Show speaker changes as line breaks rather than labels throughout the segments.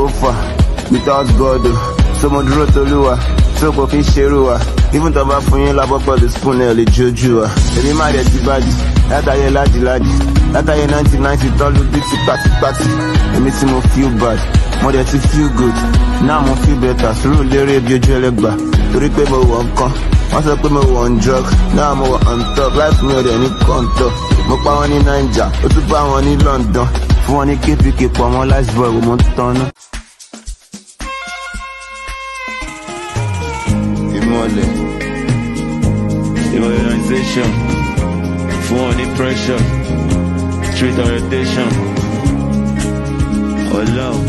go far without God. So much road to lure, so go fish share. Even though I'm from you, love about the spoon, early juju. Every man that's the body, that I laddie. That I 1990, all the big party. Let me see me feel bad, more than to feel good. Now I feel better, so really be a jellegba. To repay my one con, once I put my one drug, now I'm on top. Life more than any contour. My power in Nigeria, but to power in London. For one, keep for my last boy, we want to turn up. Organization, for any pressure, street orientation, or love.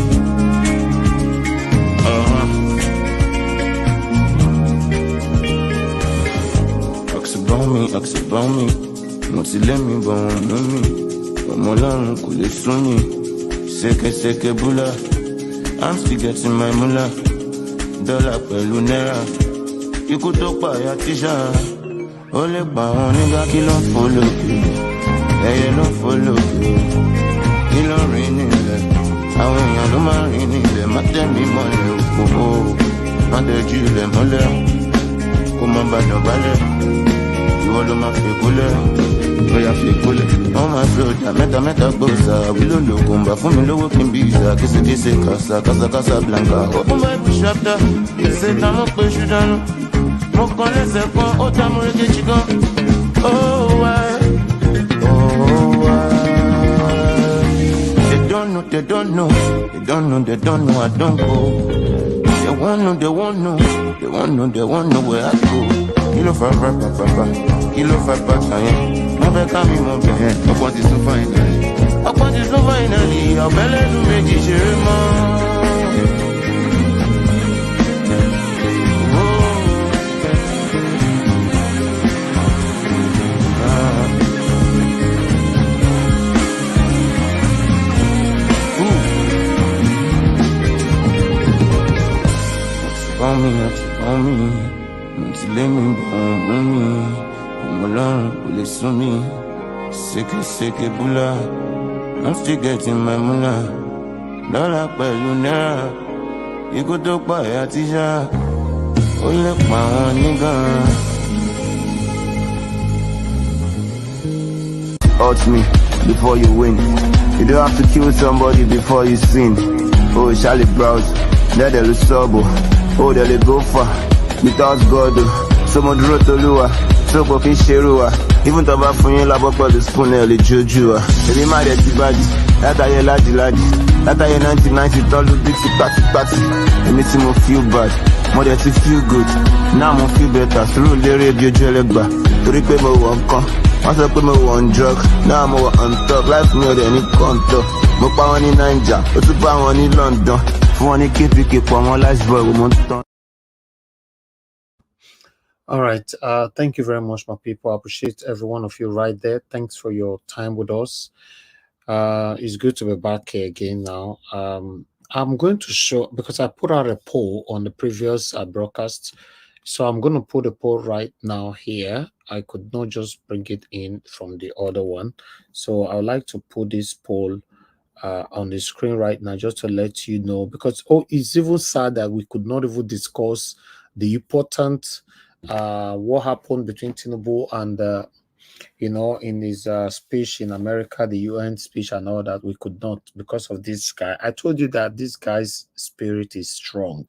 Ask about me, not to let me born me. But my long could it soon me. Seke bula, I'm still getting my mullah. Dollar per lunera. You could talk by your teacher. Only by one nigga kill on follow you. Yeah, you don't follow you. Kill on raining them. I want you to marry them. I tell me money. Oh, and the Jew them all. Come on, bad no ballet. You all of my fake. We are fake. Oh, my soldier. Meta bossa. We don't look on. But for me, no working visa. Kiss Casa Blanca. Open my push chapter. It's a time of push you down. Oh, why? They don't know, I don't go. They won't know where I go. Kilo for papa, kilo for papa, never come in my bed. I want it so finally, I'll belly to make it share. On me, not to let me on me. I'm alone, will listen me. Seke bula, I'm still getting my mullah. Dollar per lunera, you could talk by a teacher. Oh, look, my one nigga. Hurt me before you win. You don't have to kill somebody before you sin. Oh, Charlie Browse, they're the Lusobo. Oh, they go far without God. So much road to lure, so go fish share. Even though I'm from you, love about the spoon, early juju. Every man that's the body, that I laddie. That I 1990, all the big party. Let me see me feel bad, more than to feel good. Now I feel better, so really be a jellegba. To repay my one con, once I put my one drug, now I'm on top. Life more than any contour. My power in Nigeria, but to power in London.
All right. Thank you very much, my people. I appreciate every one of you right there. Thanks for your time with us. It's good to be back here again now. I'm going to show, because I put out a poll on the previous broadcast. So I'm going to put a poll right now here. I could not just bring it in from the other one. So I would like to put this poll on the screen right now, just to let you know, because it's even sad that we could not even discuss the important what happened between Tinubu and in his speech in America, the UN speech and all that. We could not, because of this guy. I told you that this guy's spirit is strong.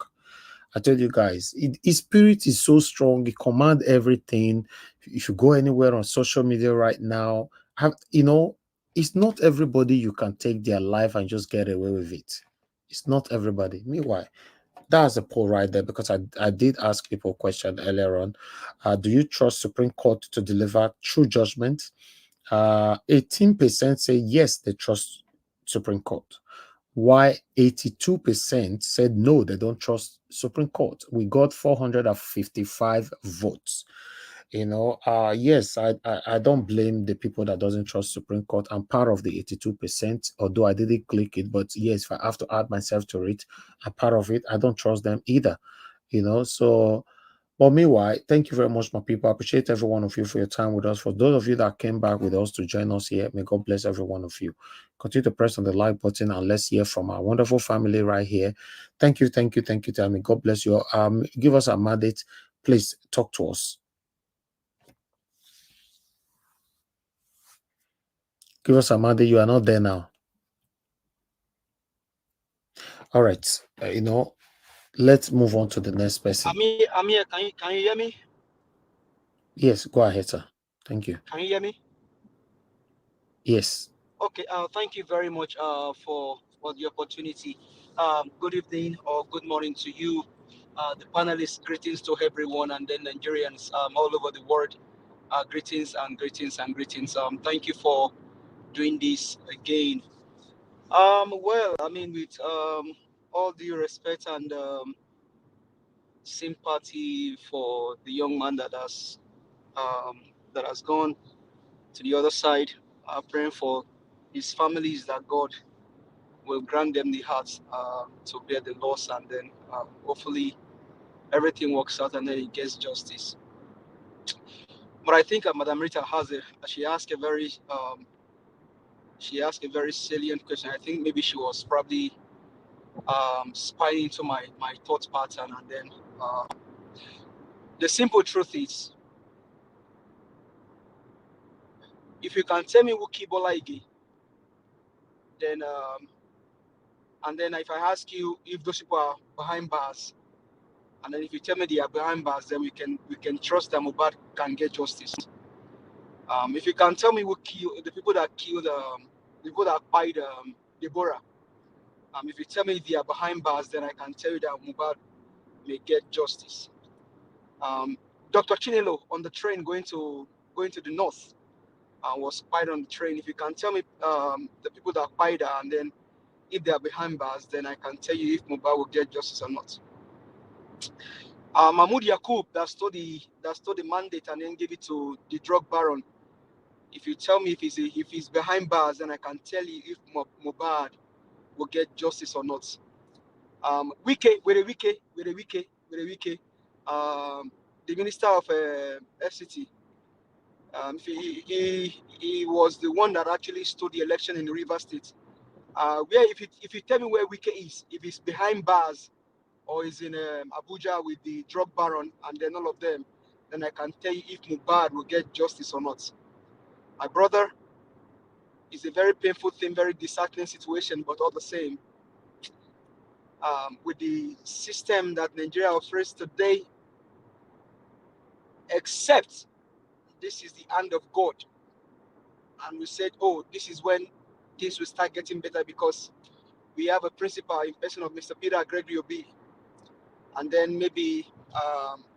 I told you guys, his spirit is so strong. He commands everything. If you go anywhere on social media right now, it's not everybody you can take their life and just get away with it. It's not everybody. Meanwhile, that's a poll right there, because I did ask people a question earlier on. Do you trust Supreme Court to deliver true judgment? 18% say yes, they trust Supreme Court. Why 82% said no, they don't trust Supreme Court. We got 455 votes. Yes, I don't blame the people that doesn't trust Supreme Court. I'm part of the 82%, although I didn't click it. But yes, if I have to add myself to it, I'm part of it. I don't trust them either. So But meanwhile, thank you very much, my people. I appreciate every one of you for your time with us. For those of you that came back with us to join us here, may God bless every one of you. Continue to press on the like button and let's hear from our wonderful family right here. Thank you, thank you, thank you. Tell me, God bless you. Give us a mandate. Please talk to us. Give us a mandate. You are not there now. All right. Let's move on to the next person.
I'm here. Can you hear me?
Yes, go ahead, sir. Thank you.
Can you hear me?
Yes.
Okay. Thank you very much for the opportunity. Good evening or good morning to you, the panelists. Greetings to everyone, and then Nigerians all over the world. Greetings and greetings and greetings. Thank you for doing this again. Well, I mean, with all due respect and sympathy for the young man that has gone to the other side, praying for his families that God will grant them the hearts to bear the loss, and then hopefully everything works out and then he gets justice. But I think Madam Rita she asked a very salient question. I think maybe she was probably spying into my thought pattern, and then the simple truth is, if you can tell me who Kibola Ige, then and then if I ask you if those people are behind bars, and then if you tell me they are behind bars, then we can trust that Mohbad can get justice. If you can tell me who killed the people that killed the people that fired Deborah, if you tell me they are behind bars, then I can tell you that Mohbad may get justice. Dr. Chinelo on the train going to the north was spied on the train. If you can tell me the people that fired her, and then if they are behind bars, then I can tell you if Mohbad will get justice or not. Mahmoud Yakub that stole the mandate and then gave it to the drug baron. If you tell me if he's behind bars, then I can tell you if Mohbad will get justice or not. Wike, the minister of FCT, he was the one that actually stole the election in River State. Where if you tell me where Wike is, if he's behind bars or is in Abuja with the drug baron and then all of them, then I can tell you if Mohbad will get justice or not. My brother, it's a very painful thing, very disheartening situation, but all the same, with the system that Nigeria operates today, except this is the hand of God. And we said, oh, this is when things will start getting better because we have a principal in person of Mr. Peter Gregory Obi. And then maybe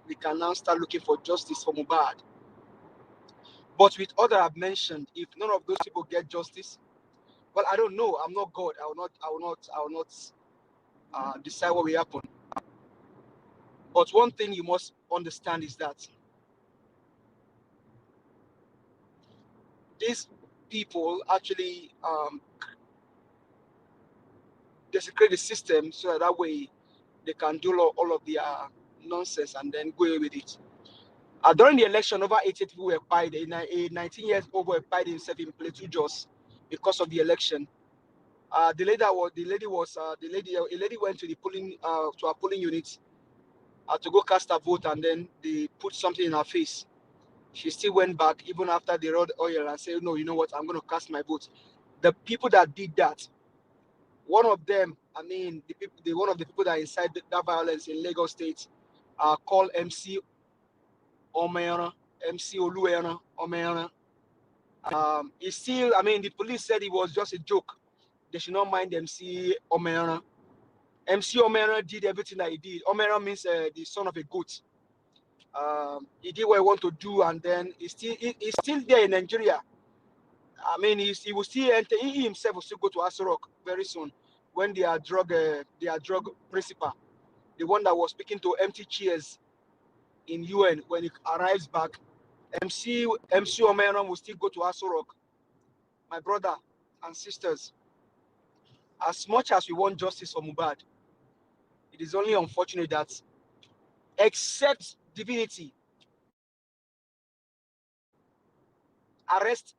we can now start looking for justice for Mohbad. But with other I've mentioned, if none of those people get justice, well, I don't know. I'm not God. I will not decide what will happen. But one thing you must understand is that these people actually desecrate the system so that way they can do all of their nonsense and then go away with it. During the election, over 80 people were fired. A 19 years old boy fired himself in Plateau Jos because of the election. A lady went to the polling to a polling unit to go cast a vote, and then they put something in her face. She still went back even after they rolled oil and said, "No, you know what? I'm going to cast my vote." The people that did that, one of them, one of the people that incited that violence in Lagos State, called MC Omeana, MC Oluena Omeana. It's still, the police said it was just a joke. They should not mind MC Omeana. MC Omeana did everything that he did. Omeana means the son of a goat. He did what he wanted to do, and then he's still there in Nigeria. He will still enter. He himself will still go to Aso very soon when they are drug principal, the one that was speaking to empty chairs in UN when he arrives back. MC Omeron will still go to Aso. My brother and sisters, as much as we want justice for Mohbad, it is only unfortunate that except divinity arrest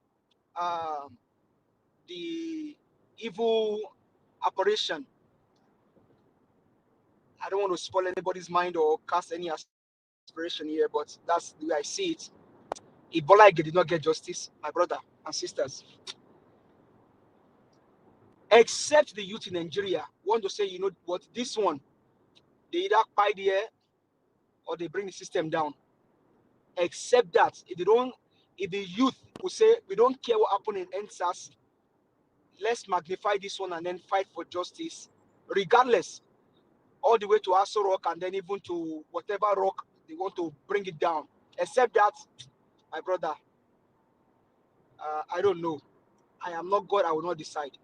the evil apparition. I don't want to spoil anybody's mind or cast any aspiration here, but that's the way I see it. If Bola Ige did not get justice, my brother and sisters, except the youth in Nigeria want to say, you know what, this one, they either buy the air or they bring the system down. Except that, if the youth will say, we don't care what happened in NSAS, let's magnify this one and then fight for justice, regardless, all the way to Aso Rock and then even to whatever rock they want to bring it down. Except that, my brother, I don't know. I am not God, I will not decide.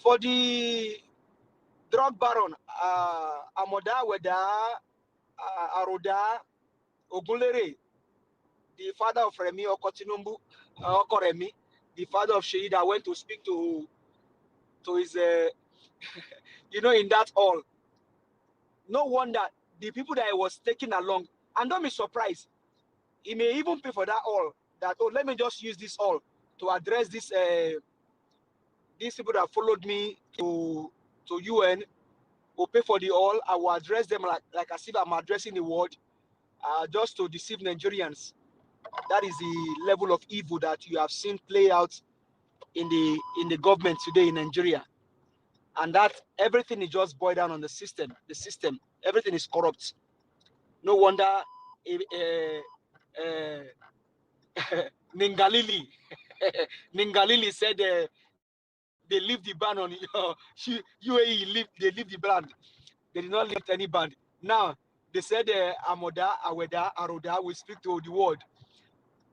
For the drug baron, Amoda, Weda, Aroda, Ogunlere, the father of Remi Okotinumbu, Okoremi, the father of Sheida, went to speak to his, in that hall. No wonder the people that he was taking along, and don't be surprised, he may even pay for that hall. That, oh, let me just use this hall to address this these people that followed me to UN, will pay for the hall. I will address them like as if I'm addressing the world, just to deceive Nigerians. That is the level of evil that you have seen play out in the government today in Nigeria. And that everything is just boiled down on the system. The system, everything is corrupt. No wonder Ningalili Ningalili said they leave the ban on UAE. They leave the band. They did not lift any band. Now they said Amoda, Aweda, Aroda will speak to the world,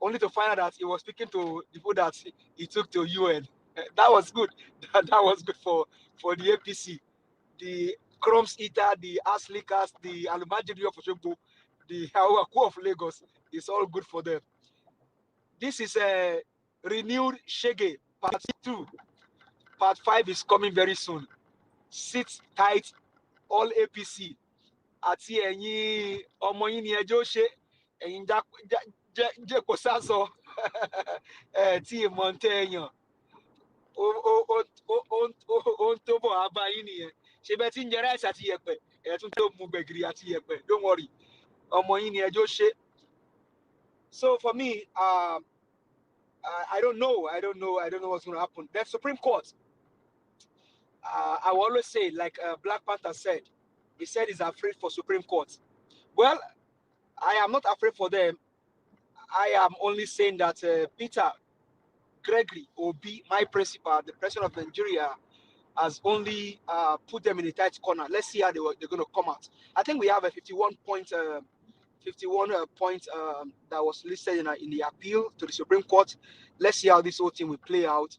only to find out that he was speaking to the people that he took to UN. That was good. That was good for the APC. The crumbs eater, the ass lickers, the Alumajiri of Oshogbo, the Hawaku of Lagos. It's all good for them. This is a renewed Shege part 2. Part 5 is coming very soon. Sit tight, all APC. Àti ẹ̀yin ọmọ yín ni ẹjọ́ ṣe, ẹ̀yin jẹ́ kò sásọ, tí ìmọ̀ ń tẹ́ ẹ̀yàn, ó ń tó bọ̀ abá yín nìyẹn. Ṣé bẹ́ẹ̀ tí ń jẹ ráìsì àti yẹ̀pẹ̀, ẹ̀ tún tó mu gbẹ̀gìrì àti yẹ̀pẹ̀, don't worry, ọmọ yín ni ẹjọ́ ṣe. So for me, I don't know what's going to happen. The Supreme Court, I will always say, like Black Panther said, he said he's afraid for Supreme Court. Well, I am not afraid for them. I am only saying that Peter Gregory Obi, my principal, the president of Nigeria, has only put them in a tight corner. Let's see how they're going to come out. I think we have a 51 point that was listed in the appeal to the Supreme Court. Let's see how this whole thing will play out.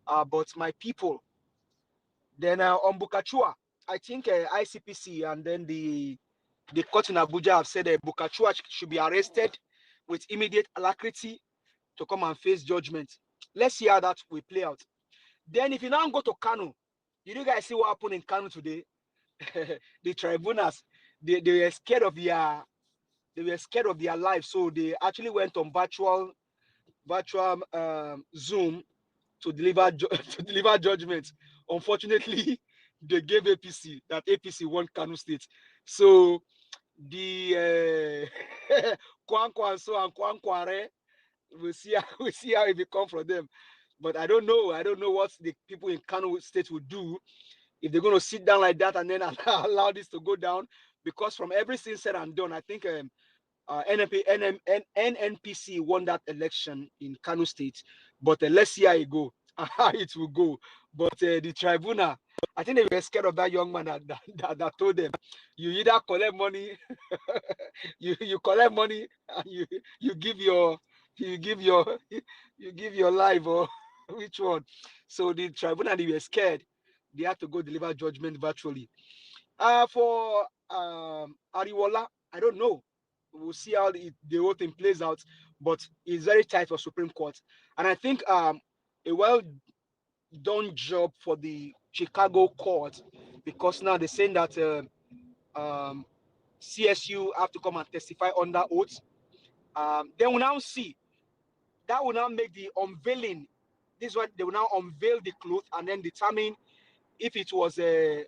But my people, then on Bukachua, I think ICPC and then the court in Abuja have said Bukachua should be arrested with immediate alacrity to come and face judgment. Let's see how that will play out. Then if you now go to Kano, you guys see what happened in Kano today? The tribunals, they were scared of their lives, so they actually went on virtual Zoom to deliver judgment. Unfortunately, they gave APC that APC won Kano State. So the Kwankwa and so and Kwankware, we'll see how it become from them. But I don't know what the people in Kano State will do if they're going to sit down like that and then allow this to go down. Because from everything said and done, I think NNPC won that election in Kano State. But let's see how it go. How it will go. But the tribunal, I think they were scared of that young man that told them, you either collect money, you collect money, and you give your life, or which one? So the tribunal, they were scared. They had to go deliver judgment virtually. For Ariwola, I don't know. We'll see how the whole thing plays out, but it's very tight for Supreme Court. And I think a well done job for the Chicago court, because now they're saying that CSU have to come and testify under oath. Then we now see that will now make the unveiling. This is what they will now unveil the cloth and then determine if it was a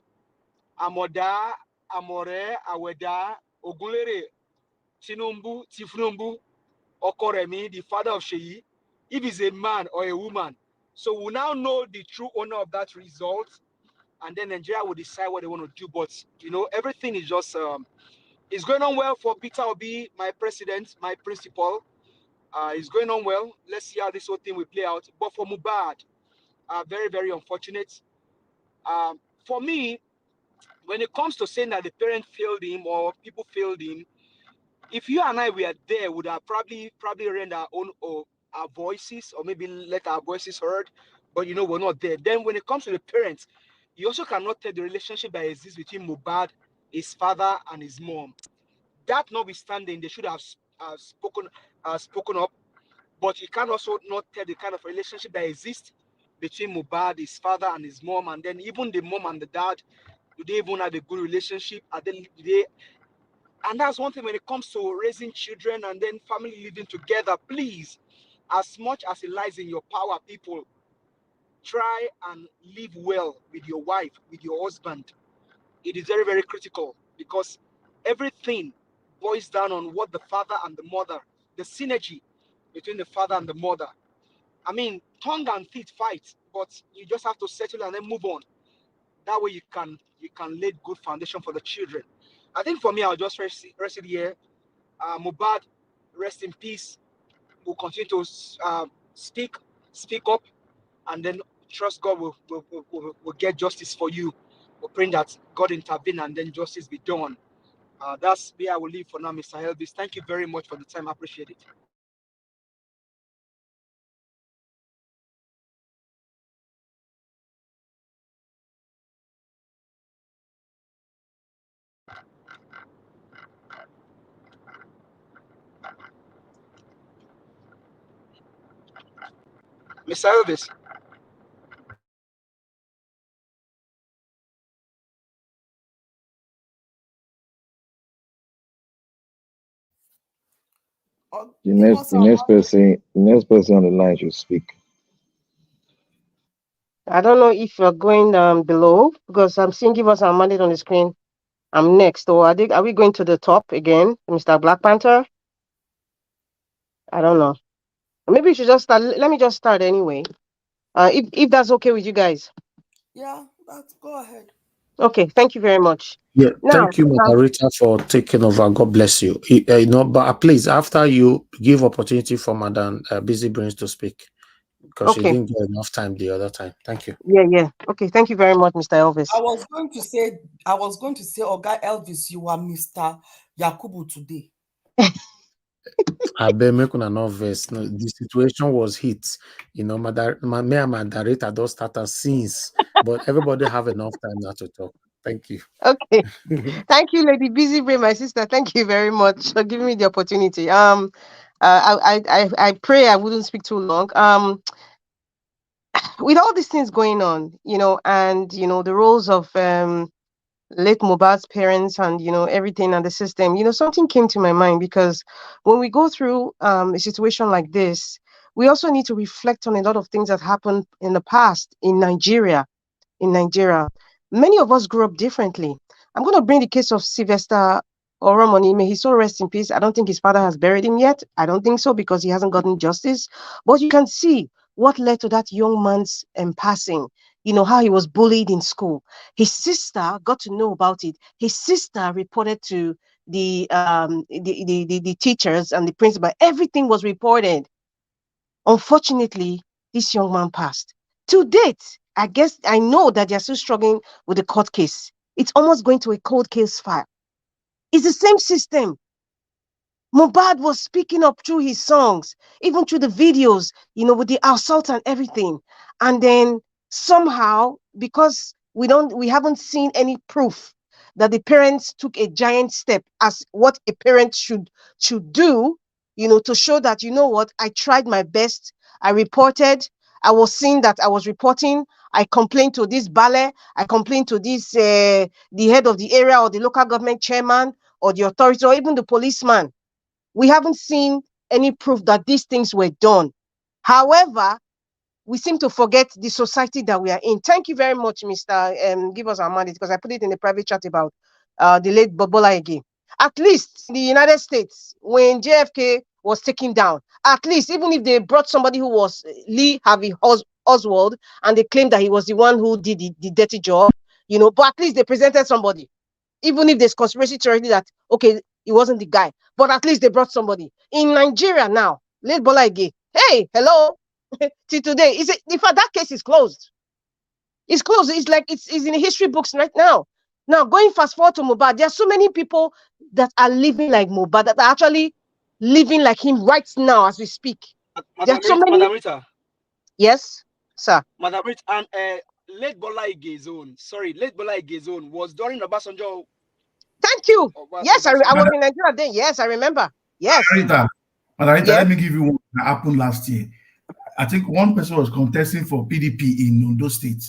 Amoda, Amore, Aweda, Ogunlere, Tinumbu, Tifnumbu, Okoremi, the father of Sheyi, if it's a man or a woman. So we'll now know the true owner of that result, and then Nigeria will decide what they want to do. But everything is just it's going on well for Peter Obi, my president, my principal. It's going on well. Let's see how this whole thing will play out. But for Mohbad, very, very unfortunate. For me, when it comes to saying that the parent failed him or people failed him, if you and I were there, would have probably rent our own or our voices, or maybe let our voices heard. But we're not there. Then when it comes to the parents, you also cannot tell the relationship that exists between Mohbad, his father, and his mom. That notwithstanding, they should have spoken up. But you can also not tell the kind of relationship that exists between Mohbad, his father, and his mom, and then even the mom and the dad. Do they even have a good relationship? And that's one thing when it comes to raising children and then family living together. Please, as much as it lies in your power, people, try and live well with your wife, with your husband. It is very, very critical because everything boils down on what the father and the mother, the synergy between the father and the mother. I mean, tongue and teeth fight, but you just have to settle and then move on. That way you can lay good foundation for the children. I think for me, I'll just rest it here. Mohbad, rest in peace. We'll continue to speak up, and then trust God will get justice for you. We're praying that God intervene and then justice be done. That's where I will leave for now, Mr. Elvis. Thank you very much for the time. I appreciate it. Mr. Elvis.
The next, the next person on the line should speak.
I don't know if you're going below because I'm seeing give us our mandate on the screen. I'm next. Or are we going to the top again, Mr. Black Panther? I don't know. Maybe we should just start. Let me just start anyway. If that's okay with you guys.
Yeah, go ahead.
Okay, thank you very much.
Yeah,
Now,
thank you, moderator, for taking over. God bless you. But please, after you give opportunity for Madam Busy Brains to speak, because she
okay.
didn't get enough time the other time. Thank you.
Yeah. Okay, thank you very much, Mr. Elvis.
I was going to say, Oga Elvis, you are Mr. Yakubu today.
I bet make una no verse. No, the situation was hit. Me and my director don't start as since, but everybody have enough time now to talk. Thank you.
Okay. Thank you, Lady Busy Brain, my sister. Thank you very much for giving me the opportunity. I pray I wouldn't speak too long. With all these things going on, and the roles of late Mohbad's parents and everything and the system, something came to my mind because when we go through a situation like this, we also need to reflect on a lot of things that happened in the past in Nigeria. Many of us grew up differently. I'm going to bring the case of Sylvester Oromoni. May he so rest in peace. I don't think his father has buried him yet. I don't think so because he hasn't gotten justice. But you can see what led to that young man's passing. How he was bullied in school. His sister got to know about it. His sister reported to the teachers and the principal. Everything was reported. Unfortunately, this young man passed. To date, I guess I know that they're still struggling with the court case. It's almost going to a cold case file. It's the same system. Mohbad was speaking up through his songs, even through the videos, with the assault and everything. And then somehow, because we haven't seen any proof that the parents took a giant step as what a parent should do, to show that, what, I tried my best. I reported. I was seeing that I was reporting. I complained to this ballet. I complained to this, the head of the area or the local government chairman or the authority or even the policeman. We haven't seen any proof that these things were done. However, we seem to forget the society that we are in. Thank you very much, Mr. Give us our mandate, because I put it in the private chat about the late Bobola Ige. At least in the United States, when JFK was taken down, at least even if they brought somebody who was Lee Harvey Oswald and they claimed that he was the one who did the dirty job, but at least they presented somebody. Even if there's conspiracy theory that, okay, he wasn't the guy, but at least they brought somebody. In Nigeria now, late Bola Ige, hey, hello, till today, in fact, that case is closed. It's closed. It's like it's in the history books right now. Now, going fast forward to Mohbad, there are so many people that are living like Mohbad, that are actually living like him right now as we speak. There are so many.
Madam Rita.
Yes, sir.
Madam Rita, and late Bola Ige's own was during Obasanjo.
Thank you. Yes, I was in Nigeria then. Yes, I remember. Yes.
Madam Rita, let me give you one that happened last year. I think one person was contesting for PDP in Ondo State.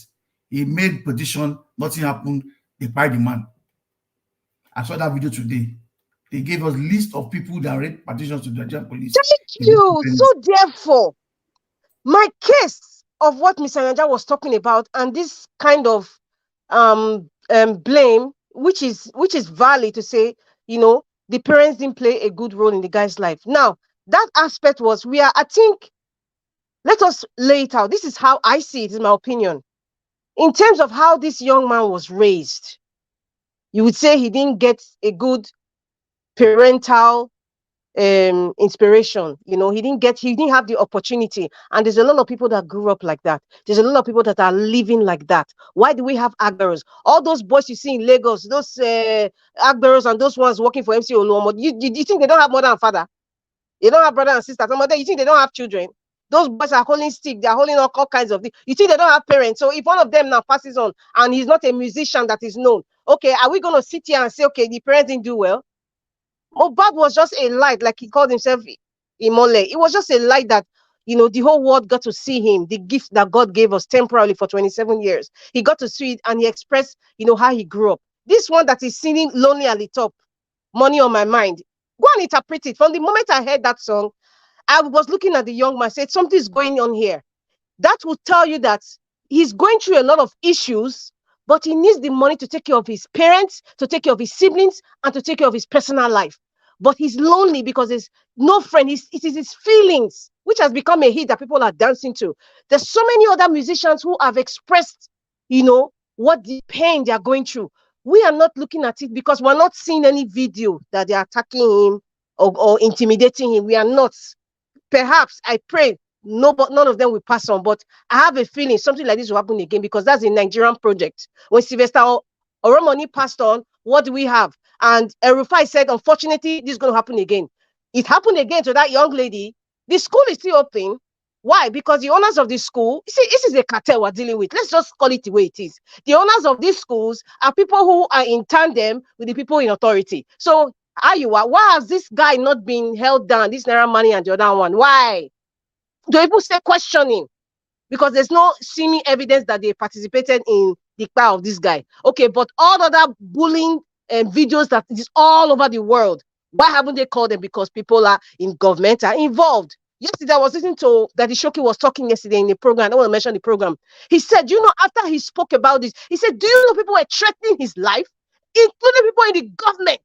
He made petition, nothing happened. They fired the man. I saw that video today. They gave us list of people that read petitions to the Nigerian police.
Thank you. So therefore, my case of what Mr. Nanja was talking about and this kind of blame, which is valid to say, the parents didn't play a good role in the guy's life. Now, that aspect was, I think, let us lay it out. This is how I see it, in my opinion. In terms of how this young man was raised, you would say he didn't get a good parental inspiration. He didn't have the opportunity. And there's a lot of people that grew up like that. There's a lot of people that are living like that. Why do we have Agberos? All those boys you see in Lagos, those Agberos and those ones working for MC Oluomo, you think they don't have mother and father? They don't have brother and sister. You think they don't have children? Those boys are holding stick. They're holding all kinds of things. You think they don't have parents? So if one of them now passes on and he's not a musician that is known, okay, are we going to sit here and say, okay, the parents didn't do well? Mohbad was just a light, like he called himself Imole. It was just a light that, the whole world got to see him, the gift that God gave us temporarily for 27 years. He got to see it and he expressed, how he grew up. This one that is singing Lonely at the Top, Money on My Mind, go and interpret it. From the moment I heard that song, I was looking at the young man, said, something's going on here. That will tell you that he's going through a lot of issues, but he needs the money to take care of his parents, to take care of his siblings, and to take care of his personal life. But he's lonely because there's no friend. It is his feelings, which has become a hit that people are dancing to. There's so many other musicians who have expressed, what the pain they are going through. We are not looking at it because we're not seeing any video that they're attacking him or intimidating him. We are not. Perhaps, I pray, none of them will pass on, but I have a feeling something like this will happen again because that's a Nigerian project. When Sylvester Oromoni passed on, what do we have? And Erufai said, unfortunately, this is going to happen again. It happened again to that young lady. The school is still open. Why? Because the owners of the school, you see, this is a cartel we're dealing with. Let's just call it the way it is. The owners of these schools are people who are in tandem with the people in authority. So, why has this guy not been held down, this Naira Money and the other one? Why? Do people say questioning? Because there's no seeming evidence that they participated in the power of this guy. Okay, but all other bullying videos that is all over the world, why haven't they called them? Because people are in government are involved. Yesterday, I was listening to Daddy Shoki was talking yesterday in the program. I don't want to mention the program. He said, after he spoke about this, he said, do you know people were threatening his life, including people in the government?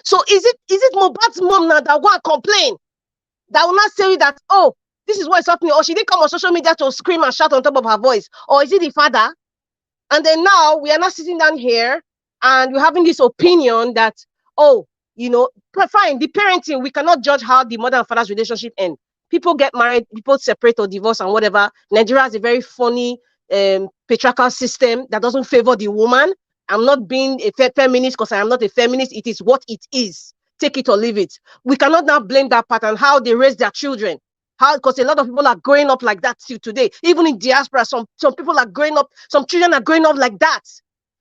So is it Mohbad's mom now that will complain? That will not say that, oh, this is what is happening, or she didn't come on social media to scream and shout on top of her voice, or is it the father? And then now we are not sitting down here and we're having this opinion that, oh, fine, the parenting, we cannot judge how the mother and father's relationship end. People get married, people separate or divorce and whatever. Nigeria has a very funny patriarchal system that doesn't favor the woman. I'm not being a feminist because I am not a feminist. It is what it is. Take it or leave it. We cannot now blame that pattern, how they raise their children. Because a lot of people are growing up like that till today. Even in diaspora, some people are growing up, some children are growing up like that.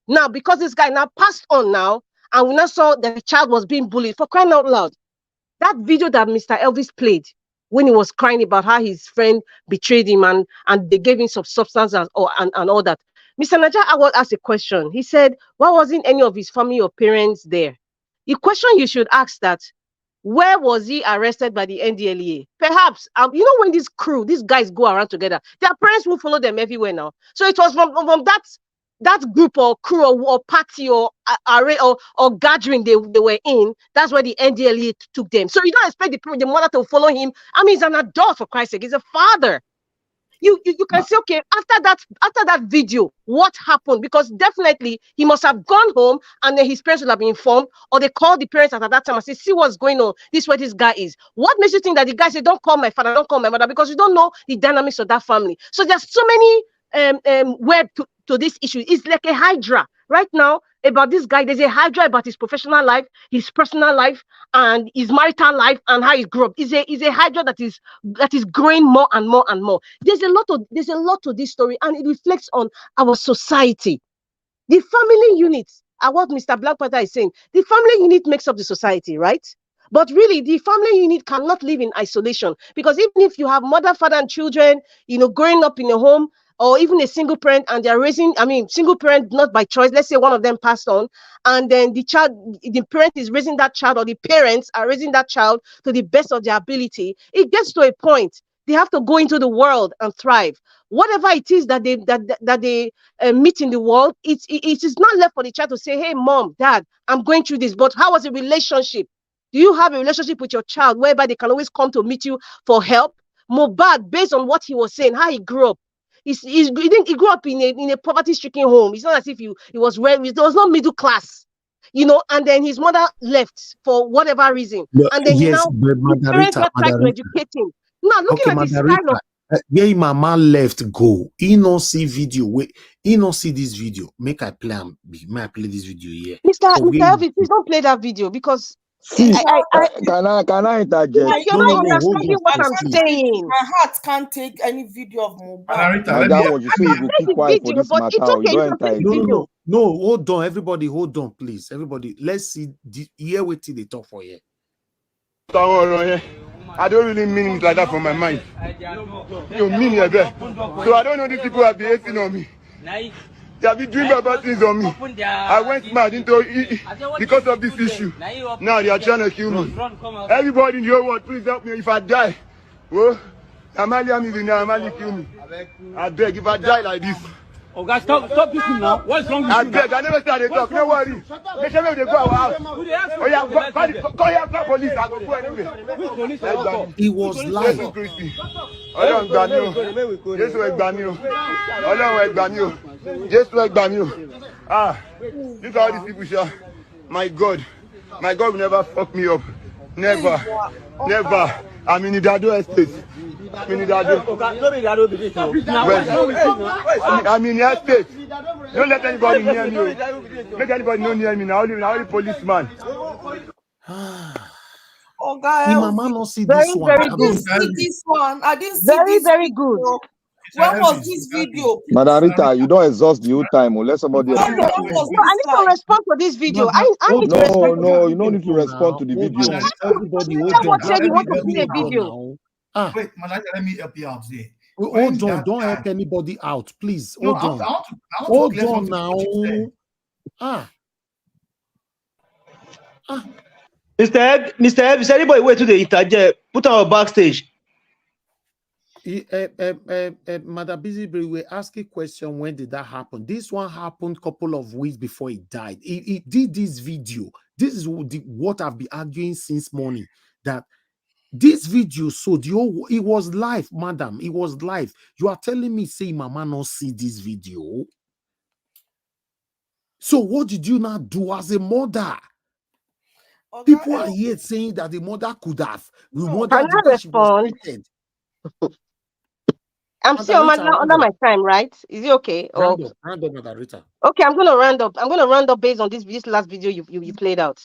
Now, because this guy now passed on now, and we now saw that the child was being bullied, for crying out loud. That video that Mr. Elvis played when he was crying about how his friend betrayed him and they gave him some substance and all that. Mr. Naja Awad asked a question. He said, why wasn't any of his family or parents there? The question you should ask that, where was he arrested by the NDLEA? Perhaps, you know, when this crew, these guys go around together, their parents will follow them everywhere now. So it was from that group or crew or party or array or gathering they were in. That's where the NDLEA took them. So you don't expect the mother to follow him. I mean, he's an adult, for Christ's sake. He's a father. You can say, okay, after that video, what happened? Because definitely he must have gone home and then his parents will have been informed, or they called the parents at that time and say, see what's going on. This is where this guy is. What makes you think that the guy said, don't call my father, don't call my mother? Because you don't know the dynamics of that family. So there's so many web to this issue. It's like a hydra right now about this guy. There's a hydra about his professional life, his personal life, and his marital life, and how he grew up. Is a hydra that is growing more and more and more. There's a lot to this story, and it reflects on our society. The family unit, what Mr. Black Panther is saying, the family unit makes up the society, right? But really, the family unit cannot live in isolation, because even if you have mother, father, and children, growing up in a home, or even a single parent, and they're raising, single parent, not by choice. Let's say one of them passed on, and then the parent is raising that child, or the parents are raising that child to the best of their ability. It gets to a point they have to go into the world and thrive. Whatever it is that they meet in the world, it is not left for the child to say, hey, mom, dad, I'm going through this. But how was the relationship? Do you have a relationship with your child whereby they can always come to meet you for help? Mohbad, based on what he was saying, how he grew up, he grew up in a poverty-stricken home. It's not as if there was no middle class, and then his mother left for whatever reason. And then his parents not tried to educate him. Now, looking at the style of
where mama left go, he no see video. He no see this video. Make I play this video here.
Mr. Elvis, please don't play that video, because
see, can I interject?
You're not understanding what I'm saying.
My heart can't take any video of Mohbad.
That was you say you go keep quiet for this matter.
It's okay.
You don't enter
No, hold on, everybody, hold on, please. Everybody, let's see hear what they talk for here.
I don't really mean it like that from my mind. You mean it there. So I don't know these people are behaving on me. They have been doing bad things on me. I went mad into it because of this issue. Now they are trying to kill me. Everybody in your world, please help me. If I die, Amalia kill me. I beg, if I die like this.
Oh, guys, stop this now. What's wrong with you?
I beg, I never started talk. No worry. They tell me they go our house. Oh yeah, call police. I go anyway.
He was live.
Ọlọ́run gbà mí o. Jésù ẹ gbà mí o. Ọlọ́run ẹ gbà mí o. Jésù ẹ gbà mí o. Look at all these people here. My God will never fuck me up. Never. I'm in the Dado estate. I'm in the estate. Don't let anybody near me. Make anybody not near me now. Only policeman.
Mama not see this one.
I didn't see this one. I didn't see
this. Very good.
When was this video?
Madam Rita, you don't exhaust the whole time. Let somebody else.
I need to respond to this video.
No, you don't need to respond to the video.
Everybody,
Wait, Malaka, let me help you out there.
Hold on, don't help anybody out, please. Hold on. Hold on now.
Mr. Ebb, is anybody wait to the interject? Put on backstage.
Madam Busybee, we ask a question, when did that happen? This one happened a couple of weeks before he died. He did this video. This is what I've been arguing since morning, that this video, so it was live, madam. It was live. You are telling me, say, mama not see this video. So what did you not do as a mother? Okay. People are here saying that the mother could have.
Can I respond? I'm still under my time, right? Is it okay?
Round up, Rita.
Okay, I'm gonna round up. I'm gonna round up based on this last video you played out.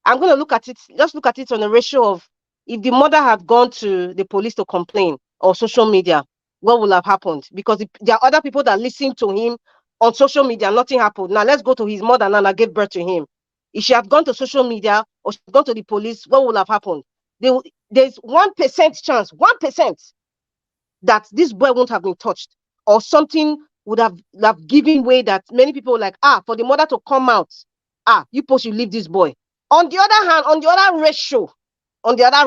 I'm gonna look at it. Just look at it on the ratio of, if the mother had gone to the police to complain or social media, what would have happened? Because there are other people that listen to him on social media, nothing happened. Now let's go to his mother. Nana gave birth to him. If she had gone to social media or she had gone to the police, what would have happened? There's 1% chance, 1%, that this boy won't have been touched, or something would have given way that many people were like, for the mother to come out, you post, you leave this boy. On the other hand, on the other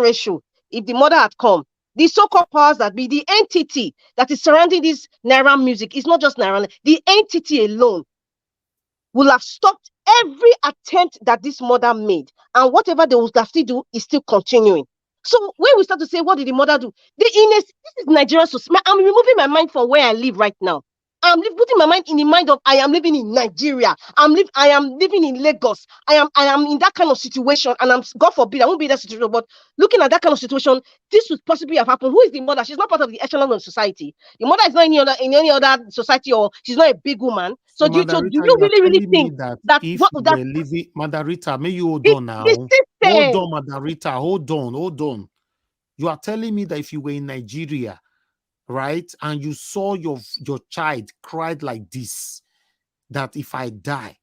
ratio, if the mother had come, the so-called powers that be, the entity that is surrounding this Naira music, it's not just Naira, the entity alone will have stopped every attempt that this mother made, and whatever they will still do is still continuing. So when we start to say, what did the mother do? This is Nigeria. So I'm removing my mind from where I live right now. I'm putting my mind in the mind of I am living in Nigeria. I am living in Lagos. I am in that kind of situation, and God forbid I won't be in that situation. But looking at that kind of situation, this would possibly have happened. Who is the mother? She's not part of the echelon of society. The mother is not in any other society, or she's not a big woman. So do you really think
that if
what
you
that
were living, Madarita, may you hold
the
on now.
system?
Hold on, Madarita. Hold on. You are telling me that if you were in Nigeria, right, and you saw your child cried like this, that if I die,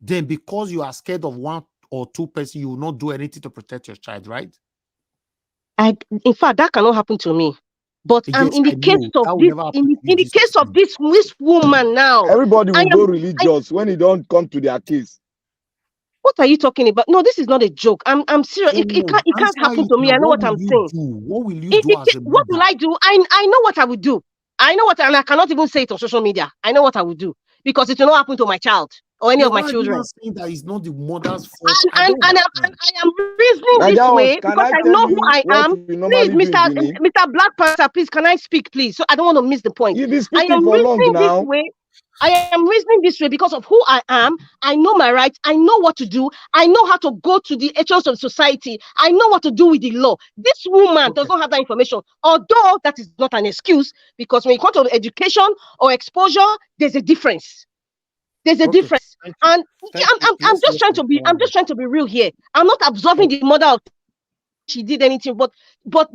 then because you are scared of one or two person, you will not do anything to protect your child, right?
In fact, that cannot happen to me. But
Yes,
in the case of this, in the case of this woman now,
everybody will go religious when it don't come to their case.
What are you talking about? No, this is not a joke. I'm serious. It can't happen to me. I know what I'm saying.
What will you do as a mother?
What will I do? I know what I would do. I know what, and I cannot even say it on social media. I know what I would do, because it will not happen to my child or any of my children.
Not saying that it's not the mother's fault.
And I am reasoning this way because I know who I am. Please, Mr. Black Panther, please, can I speak, please? So I don't want to miss the point. I am reasoning this way. I am reasoning this way because of who I am. I know my rights. I know what to do. I know how to go to the echelons of society. I know what to do with the law. This woman does not have that information, although that is not an excuse, because when you come to education or exposure, there's a difference. There's a difference. And I'm just trying to be real here. I'm not absolving the mother of she did anything, but let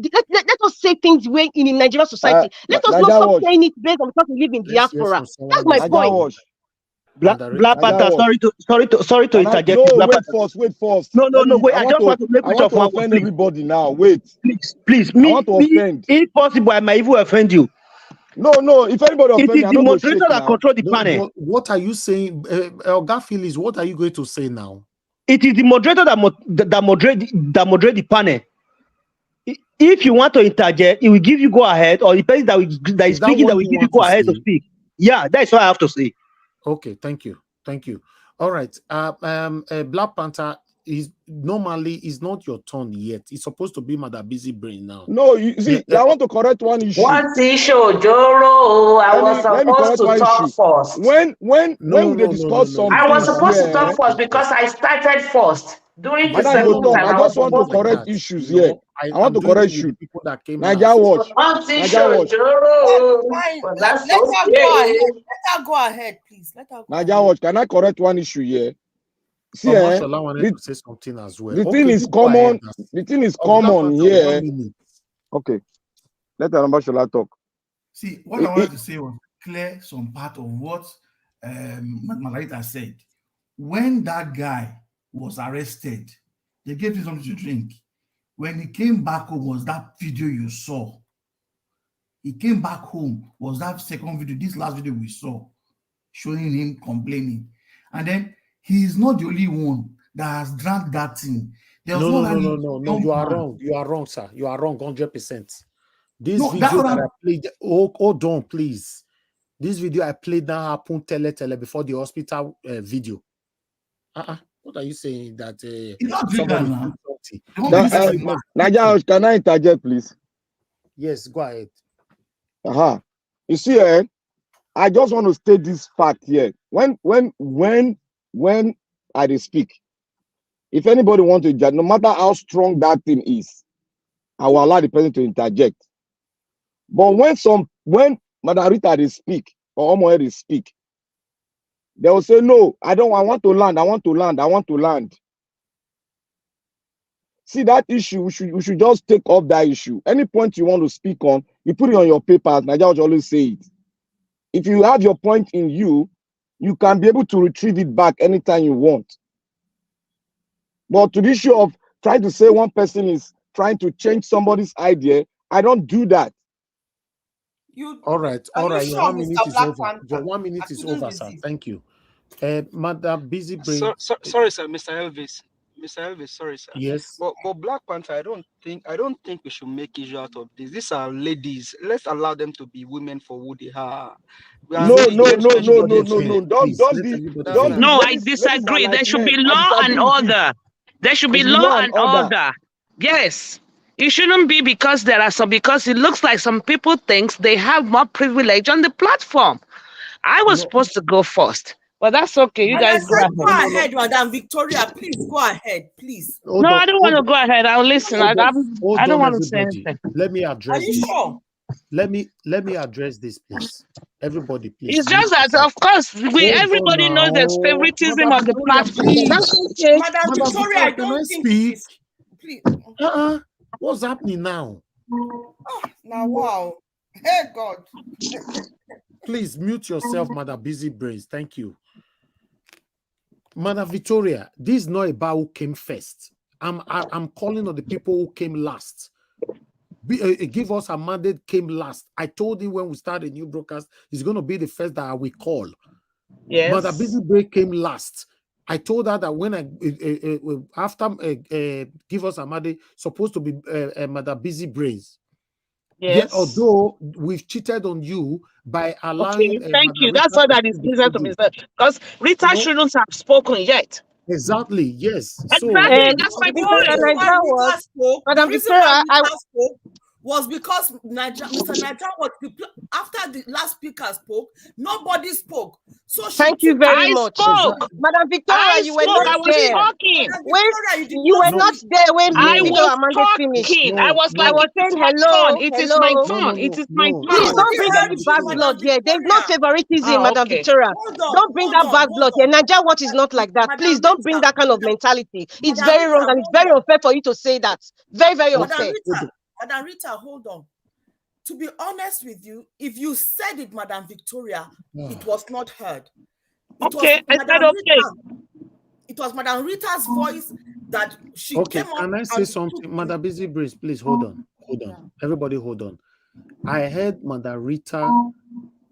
us say things way in Nigerian society. Let us not stop saying it based on because we live in diaspora. That's my point.
Black Panther, sorry to interject.
No, wait first.
No, wait. I just want to make
I want to offend everybody now. Wait.
Please.
I want to offend.
If possible, I might even offend you.
No. If anybody offends me,
it is the moderator that control the panel.
What are you saying, Garfield? What are you going to say now?
It is the moderator that moderate the panel. If you want to interject, it will give you go ahead, or the person that is speaking that will give you go ahead to speak. Yeah, that's what I have to say.
Okay, thank you. All right. Black Panther is normally not your turn yet. It's supposed to be Mother Busy Brain now.
No, you see, I want to correct one issue.
What issue, Joro? I was supposed to talk first.
When we discuss something,
I was supposed to talk first because I started first. During the second time,
I just want to correct issues here. I want to correct issues.
People that came
Naija watch.
Let her
go ahead, please. Let her go.
Naija watch. Can I correct one issue here? See,
wanted to say something as well.
The thing is common. The thing is common here. Okay, let Shola talk.
See, what I wanted to say was clear some part of what Margarita said. When that guy was arrested, they gave him something to drink. When he came back home, was that video you saw? He came back home, was that second video, this last video we saw, showing him complaining. And then he is not the only one that has dragged that thing.
No, you are wrong. You are wrong, sir. You are wrong 100%. This video that I played, hold on, please. This video I played now happened tele before the hospital video. What are you saying? That
Naija, can I interject, please?
Yes, go ahead.
You see, I just want to state this fact here. When I speak, if anybody wants to judge, no matter how strong that thing is, I will allow the person to interject. But when Madam Rita they speak or Omoe they speak, they will say, no, I want to land. See that issue, we should just take off that issue. Any point you want to speak on, you put it on your papers. Naija will always say it. If you have your point in you, you can be able to retrieve it back anytime you want. But to the issue of trying to say one person is trying to change somebody's idea, I don't do that.
All right.
Are you
Your
sure,
1 minute
Mr.
is
Black
over.
Panther?
Your 1 minute is over, sir. Thank you. Mother Busy Brain.
Sorry, sir, Mr. Elvis. Mr. Elvis, sorry, sir.
Yes.
But Black Panther, I don't think we should make issue out of this. These are ladies. Let's allow them to be women for who they are.
No. Don't be.
No, I
Ladies are
disagree.
like
There should
men.
be
I
law and
disagree with you.
order. There should be
There should be
law and order. Yes. It shouldn't be because because it looks like some people think they have more privilege on the platform. I was supposed to go first, but that's okay. You guys go ahead.
Go ahead, Madam Victoria. Please go ahead, please.
No, I don't want to go ahead. I'll listen. I don't want to say
everybody.
anything.
Let me address
Are you
this.
sure?
Let me address this, please. Everybody, please.
It's just that, of course, everybody knows there's favoritism on the platform. That's okay.
Madam Victoria, I don't think it is. Please.
What's happening now?
Now, wow. Hey, God.
Please mute yourself, Madam Busy Brains. Thank you. Madam Victoria, this is not about who came first. I'm calling on the people who came last. Give us a mandate came last. I told him when we started a new broadcast, it's going to be the first that I will call.
Yes.
Madam Busy Brain came last. I told her that when after give us a mandate, supposed to be Madam Busy Brains.
Yes.
Yeah, although we've cheated on you by allowing.
Okay, thank you. That's all that is business to me. Because Rita shouldn't have spoken yet.
Exactly. Yes.
Exactly. That's my point.
Madam Victoria, was because Mr. Niger was after the last speaker spoke, nobody spoke. So
thank you very much.
Spoke.
Madam Victoria, you were not there.
Talking.
You were not there when
I was
talking.
Finished. I was like,
saying hello.
It is my turn. It is my turn.
Please don't bring any bad blood here. There's no favoritism, Madam Victoria. Don't bring that bad blood here. Niger Watch is not like that. Please don't bring that kind of mentality. It's very wrong and it's very unfair for you to say that. Very, very unfair.
Madam Rita, hold on. To be honest with you, if you said it, Madam Victoria, it was not heard.
I said okay.
It was Madam Rita's voice that she came up.
Can I say something? Madam Busy Breeze, please hold on. Everybody hold on. I heard Madam Rita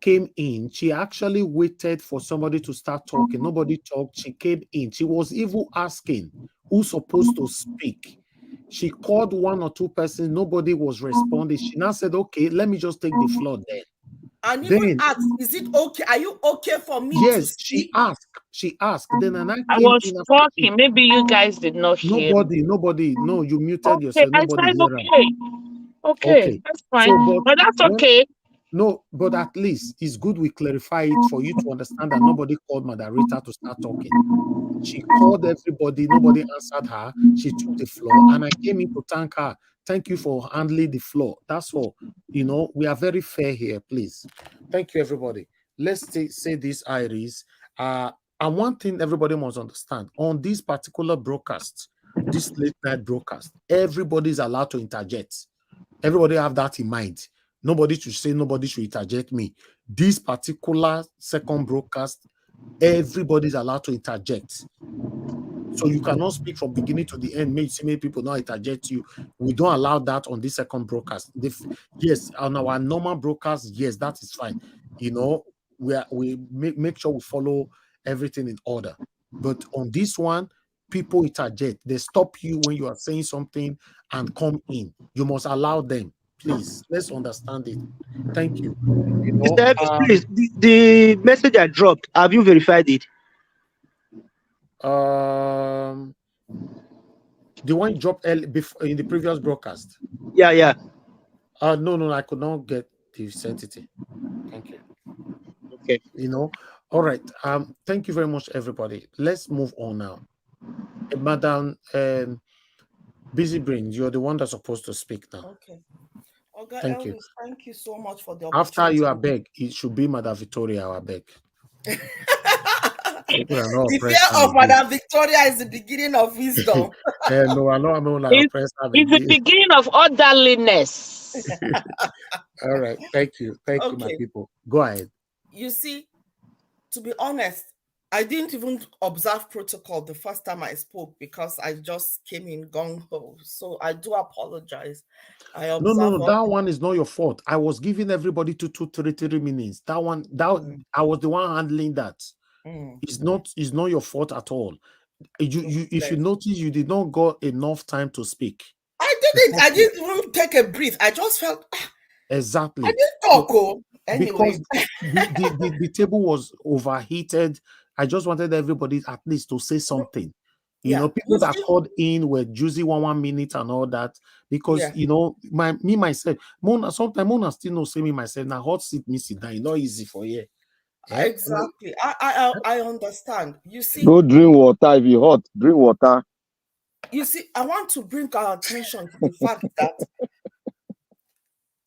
came in. She actually waited for somebody to start talking. Nobody talked. She came in. She was even asking who's supposed to speak. She called one or two persons. Nobody was responding. She now said, okay, let me just take the floor then.
And even asked, is it okay? Are you okay for me to speak?
She asked. Then I
was talking. Maybe you guys did not hear.
Nobody. No, you muted yourself. Nobody
I said okay. That's fine. So, but that's okay.
No, but at least it's good we clarify it for you to understand that nobody called Madam Rita to start talking. She called everybody, nobody answered her. She took the floor, and I came in to thank her. Thank you for handling the floor. That's all. We are very fair here, please. Thank you, everybody. Let's say this, Iris. And one thing everybody must understand, on this particular broadcast, this late night broadcast, everybody is allowed to interject. Everybody have that in mind. Nobody should say nobody should interject me. This particular second broadcast, everybody is allowed to interject. So you cannot speak from beginning to the end. Many people not interject you. We don't allow that on this second broadcast. Yes, on our normal broadcast, yes, that is fine. We make sure we follow everything in order. But on this one, people interject. They stop you when you are saying something and come in. You must allow them. Please, let's understand it. Thank you.
Please, the message I dropped, have you verified it?
The one you dropped before in the previous broadcast.
Yeah.
No, I could not get the sanctity. Thank you.
Okay.
All right. Thank you very much, everybody. Let's move on now. Madam Busy Brain, you're the one that's supposed to speak now.
Okay. Okay,
thank
Elvis,
you.
Thank you so much for the opportunity.
After you are beg, it should be Madam Victoria, I beg.
The fear of Madam Victoria is the beginning of wisdom.
No, I know.
It's the beginning of orderliness.
All right. Thank you. Thank you, my people. Go ahead.
You see, to be honest, I didn't even observe protocol the first time I spoke because I just came in gung-ho. So I do apologize.
No. That one is not your fault. I was giving everybody 3 minutes. That one, I was the one handling that. It's not your fault at all. If you notice, you did not got enough time to speak.
I didn't even take a breath. I just felt
exactly.
I didn't talk. Anyway,
because the table was overheated. I just wanted everybody at least to say something. You know, people that called in were juicy 1 minute and all that. Because you know, myself, Mona, sometimes Mona still no say me myself. Now hot seat me sit down. It's not easy for you.
Exactly. I understand. You see,
go drink water. If you hot, drink water.
You see, I want to bring our attention to the fact that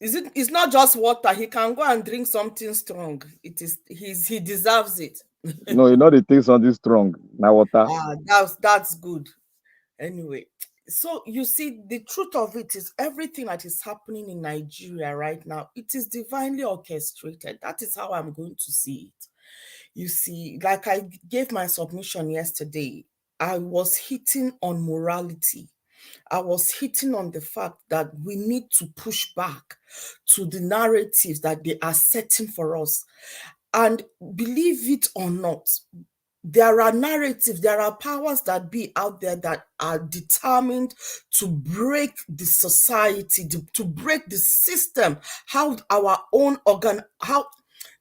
it's not just water. He can go and drink something strong. He deserves it.
No, you know the thing something strong. Now water.
That's good. Anyway, so you see, the truth of it is everything that is happening in Nigeria right now, it is divinely orchestrated. That is how I'm going to see it. You see, like I gave my submission yesterday, I was hitting on morality. I was hitting on the fact that we need to push back to the narratives that they are setting for us. And believe it or not, there are narratives, there are powers that be out there that are determined to break the society, to break the system, how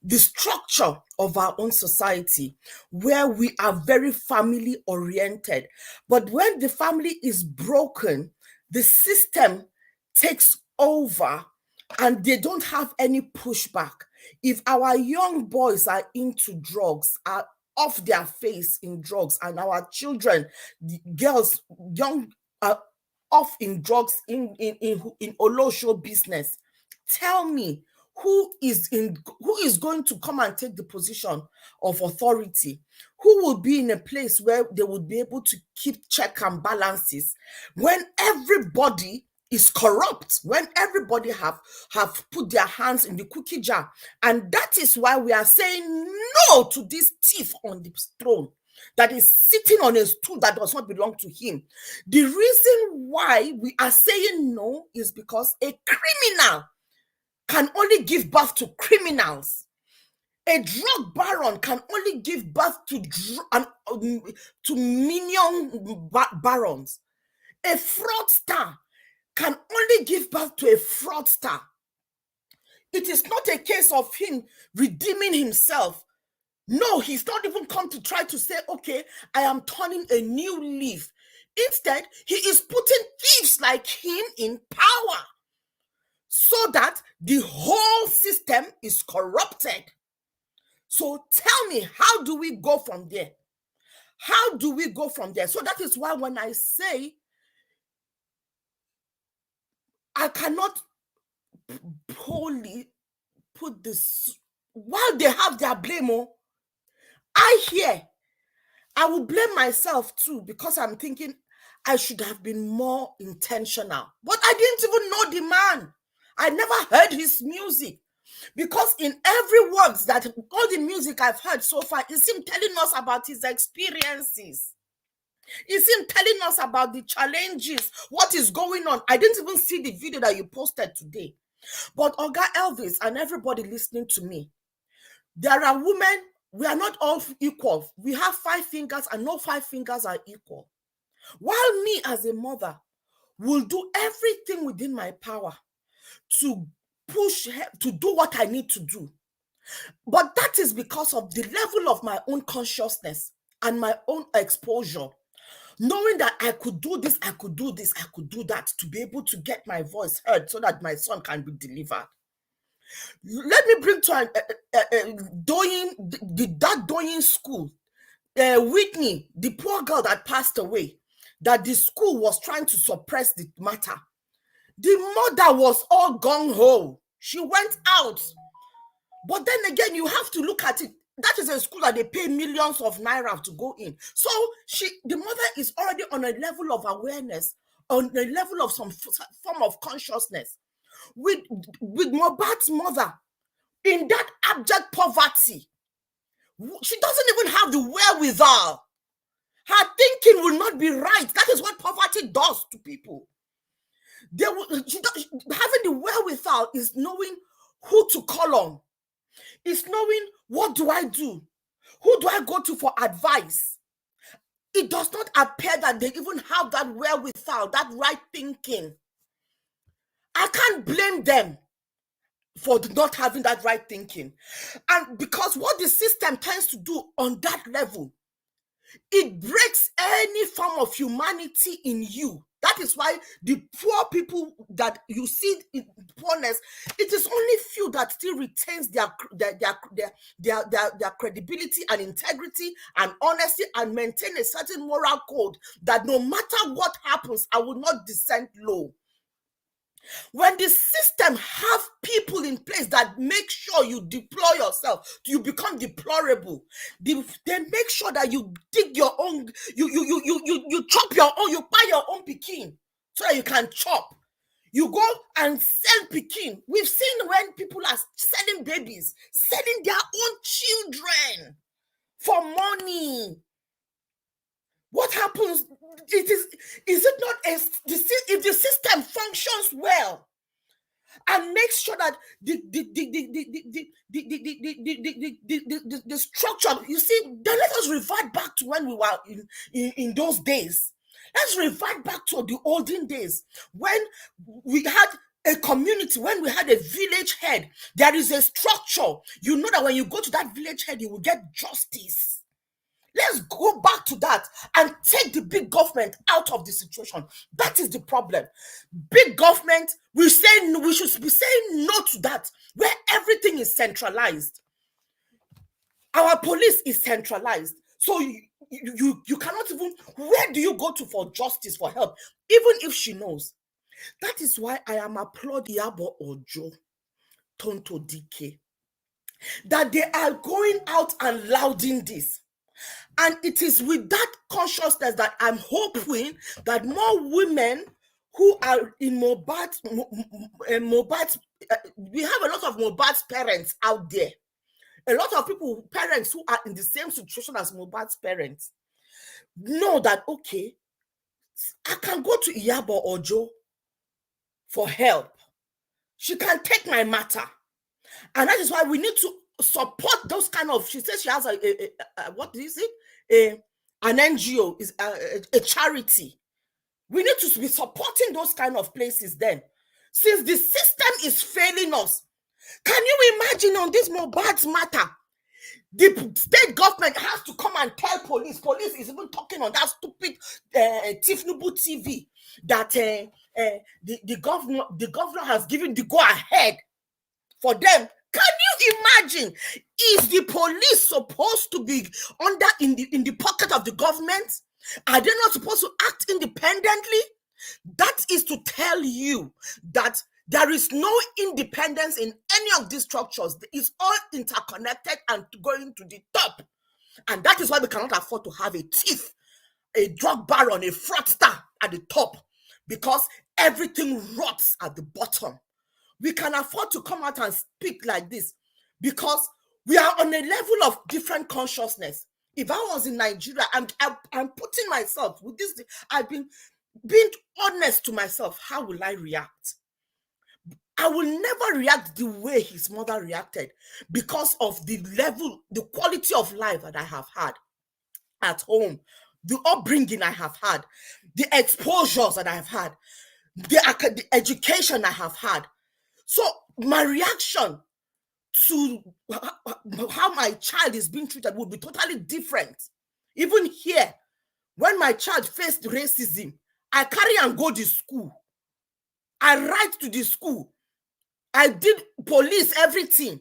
the structure of our own society, where we are very family oriented. But when the family is broken, the system takes over and they don't have any pushback. If our young boys are into drugs, are off their face in drugs, and our children, the girls, young, are off in drugs in Olosho business, tell me, who is going to come and take the position of authority? Who will be in a place where they would be able to keep check and balances when everybody is corrupt, when everybody have put their hands in the cookie jar? And that is why we are saying no to this thief on the throne that is sitting on a stool that does not belong to him. The reason why we are saying no is because a criminal can only give birth to criminals. A drug baron can only give birth to minion barons. A fraudster can only give birth to a fraudster. It is not a case of him redeeming himself. No, he's not even come to try to say, okay, I am turning a new leaf. Instead, he is putting thieves like him in power, so that the whole system is corrupted. So tell me, how do we go from there? How do we go from there? So that is why when I say I cannot wholly put this, while they have their blame, I will blame myself too, because I'm thinking I should have been more intentional. But I didn't even know the man. I never heard his music, because in every words that all the music I've heard so far is him telling us about his experiences. Is him telling us about the challenges, what is going on. I didn't even see the video that you posted today. But Oga Elvis and everybody listening to me, there are women, we are not all equal. We have 5 fingers and no 5 fingers are equal. While me as a mother will do everything within my power to push her to do what I need to do. But that is because of the level of my own consciousness and my own exposure. Knowing that I could do this, I could do this, I could do that, to be able to get my voice heard so that my son can be delivered. Let me bring to that Doyin school, Whitney, the poor girl that passed away, that the school was trying to suppress the matter. The mother was all gung-ho. She went out. But then again, you have to look at it. That is a school that they pay millions of naira to go in. So the mother is already on a level of awareness, on a level of some form of consciousness. With Mohbad's mother, in that abject poverty, She doesn't even have the wherewithal. Her thinking will not be right. That is what poverty does to people. Having the wherewithal is knowing who to call on. It's knowing, what do I do? Who do I go to for advice? It does not appear that they even have that wherewithal, that right thinking. I can't blame them for not having that right thinking. And because what the system tends to do on that level, it breaks any form of humanity in you. That is why the poor people that you see in poorness, it is only few that still retains their credibility and integrity and honesty and maintain a certain moral code that no matter what happens, I will not descend low. When the system have people in place that make sure you deploy yourself, you become deplorable. They make sure that you dig your own, you chop your own, you buy your own pikin so that you can chop. You go and sell pikin. We've seen when people are selling babies, selling their own children for money. What happens? Is it not if the system functions well and makes sure that the structure, you see, then let us revert back to when we were in those days. Let's revert back to the olden days when we had a community, when we had a village head. There is a structure. You know that when you go to that village head, you will get justice. Let's go back to that and take the big government out of the situation. That is the problem. Big government, we should be saying no to that, where everything is centralized. Our police is centralized. So you cannot even, where do you go to for justice, for help, even if she knows? That is why I am applauding Yabo Ojo, Tonto DK, that they are going out and lauding this. And it is with that consciousness that I'm hoping that more women who are in Mohbad's, we have a lot of Mohbad's parents out there. A lot of parents who are in the same situation as Mohbad's parents know that, okay, I can go to Iyabo Ojo for help. She can take my matter. And that is why we need to support those kind of, she says she has what is it? An NGO, is a charity. We need to be supporting those kind of places then. Since the system is failing us, can you imagine on this Mohbad's matter, the state government has to come and tell police. Police is even talking on that stupid Tifnubu TV that the governor has given the go-ahead for them. Can you imagine? Is the police supposed to be in the pocket of the government? Are they not supposed to act independently? That is to tell you that there is no independence in any of these structures. It's all interconnected and going to the top. And that is why we cannot afford to have a thief, a drug baron, a fraudster at the top, because everything rots at the bottom. We can afford to come out and speak like this because we are on a level of different consciousness. If I was in Nigeria, I'm putting myself with this. I've been being honest to myself. How will I react? I will never react the way his mother reacted because of the level, the quality of life that I have had at home, the upbringing I have had, the exposures that I have had, the education I have had. So my reaction to how my child is being treated will be totally different. Even here, when my child faced racism, I carry and go to school. I write to the school. I did police, everything.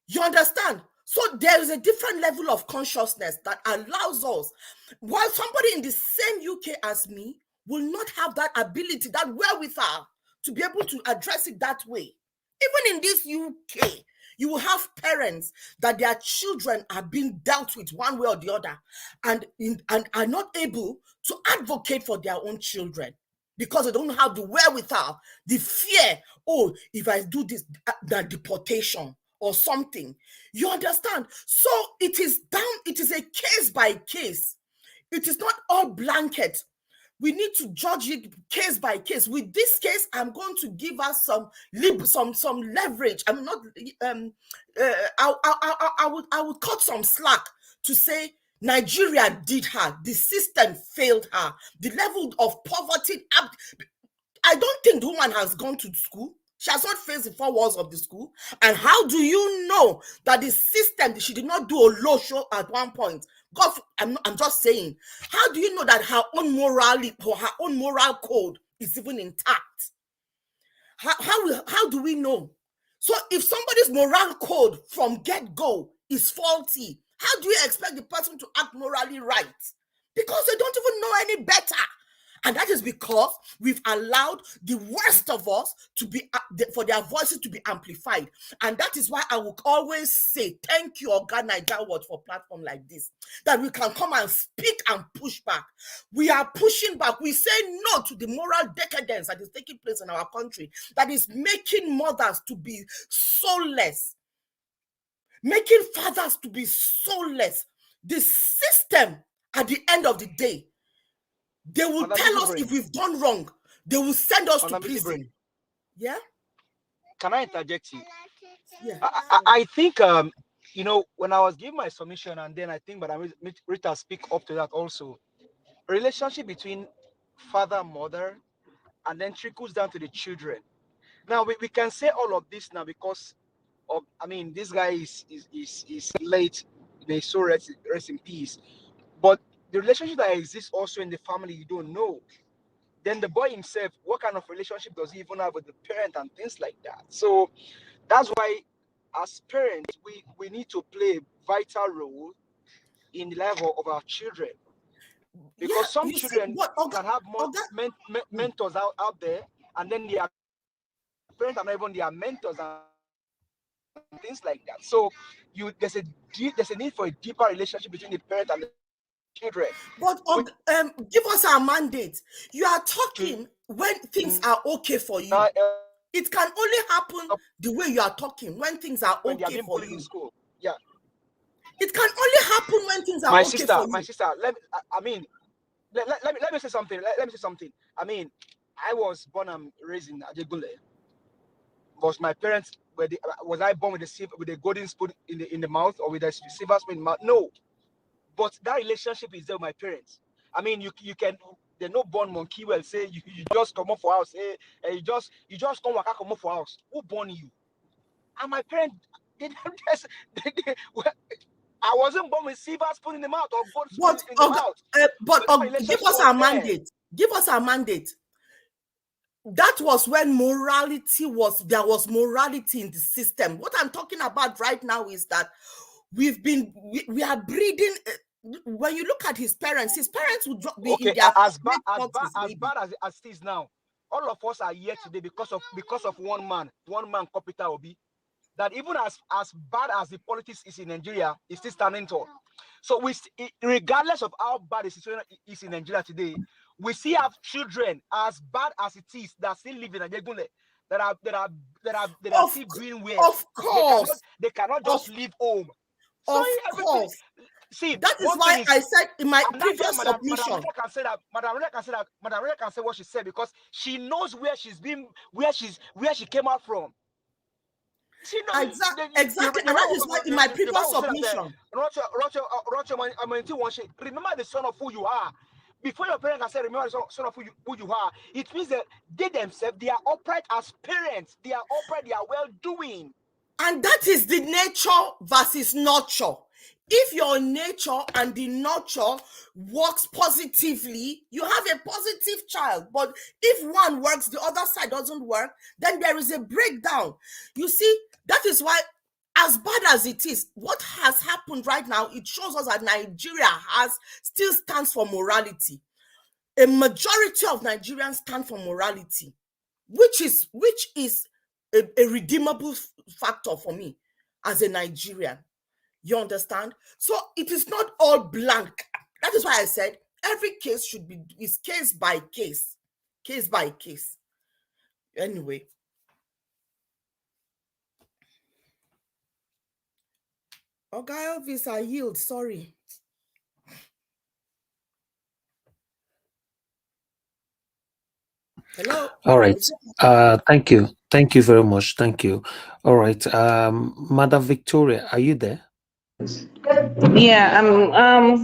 You understand? So there is a different level of consciousness that allows us, while somebody in the same UK as me will not have that ability, that wherewithal to be able to address it that way. Even in this UK, you will have parents that their children are being dealt with one way or the other and are not able to advocate for their own children because they don't have the wherewithal, the fear, oh, if I do this, the deportation, or something. You understand? So it is a case by case. It is not all blanket. We need to judge it case by case. With this case, I'm going to give us some leverage. I'm not. I would cut some slack to say Nigeria did her. The system failed her. The level of poverty. I don't think the woman has gone to school. She has not faced the four walls of the school. And how do you know that the system, she did not do a low show at one point? God, I'm just saying, how do you know that her own moral code is even intact? How do we know? So if somebody's moral code from get-go is faulty, how do you expect the person to act morally right? Because they don't even know any better. And that is because we've allowed the worst of us to be, for their voices to be amplified. And that is why I will always say, thank you, Oga Naija Watch, for a platform like this, that we can come and speak and push back. We are pushing back. We say no to the moral decadence that is taking place in our country, that is making mothers to be soulless, making fathers to be soulless. The system, at the end of the day, they will tell us if we've done wrong. They will send us to prison. Yeah?
Can I interject you?
Yeah.
I think, when I was giving my submission, and then I think Madam Rita speak up to that also, relationship between father and mother, and then trickles down to the children. Now, we can say all of this now because of, this guy is late. May so rest in peace. But the relationship that exists also in the family, you don't know. Then the boy himself, what kind of relationship does he even have with the parent and things like that? So that's why, as parents, we need to play a vital role in the life of our children. Because some children can have more mentors out there, and then their parents are not even their mentors and things like that. So there's a need for a deeper relationship between the parent and the children.
But give us our mandate. You are talking when things are okay for you. It can only happen the way you are talking when things are okay for you.
In school. Yeah.
It can only happen when things are okay for you.
My sister, let me say something. Let me say something. I was born and raised in Ajegunle. Was my parents was I born with a golden spoon in the mouth, or with a silver spoon in the mouth? No. But that relationship is there with my parents. You can, they're no born monkey will say you just come up for house, you just come come up for house. Who born you? And my parents, I wasn't born with silver spoon in the mouth or gold spoon in the mouth.
Give us our mandate. Give us our mandate. That was when there was morality in the system. What I'm talking about right now is that we are breeding. When you look at his parents would be in their
as bad as it is now. All of us are here today because of one man capital Obi. That even as bad as the politics is in Nigeria, is still standing tall. So regardless of how bad the situation is in Nigeria today, we still have children as bad as it is that still live in Ajegunle, that are still doing well.
Of course,
they cannot just leave home. So
of course.
See,
that is why I said in my previous submission.
Madam Rita can say what she said because she knows where she came out from.
Exactly, and that is why in my previous submission.
Remember the son of who you are. Before your parents can say, remember the son of who you are, it means that they themselves, they are upright as parents. They are upright, they are well-doing.
And that is the nature versus nurture. If your nature and the nurture works positively, you have a positive child. But if one works, the other side doesn't work, then there is a breakdown. You see, that is why, as bad as it is, what has happened right now, it shows us that Nigeria still stands for morality. A majority of Nigerians stand for morality, which is a redeemable factor for me as a Nigerian. You understand? So it is not all blank. That is why I said every case is case by case. Case by case. Anyway. Okay, Elvis, I yield. Sorry. Hello.
All right. Thank you. Thank you very much. Thank you. All right. Madam Victoria, are you there?
Yeah,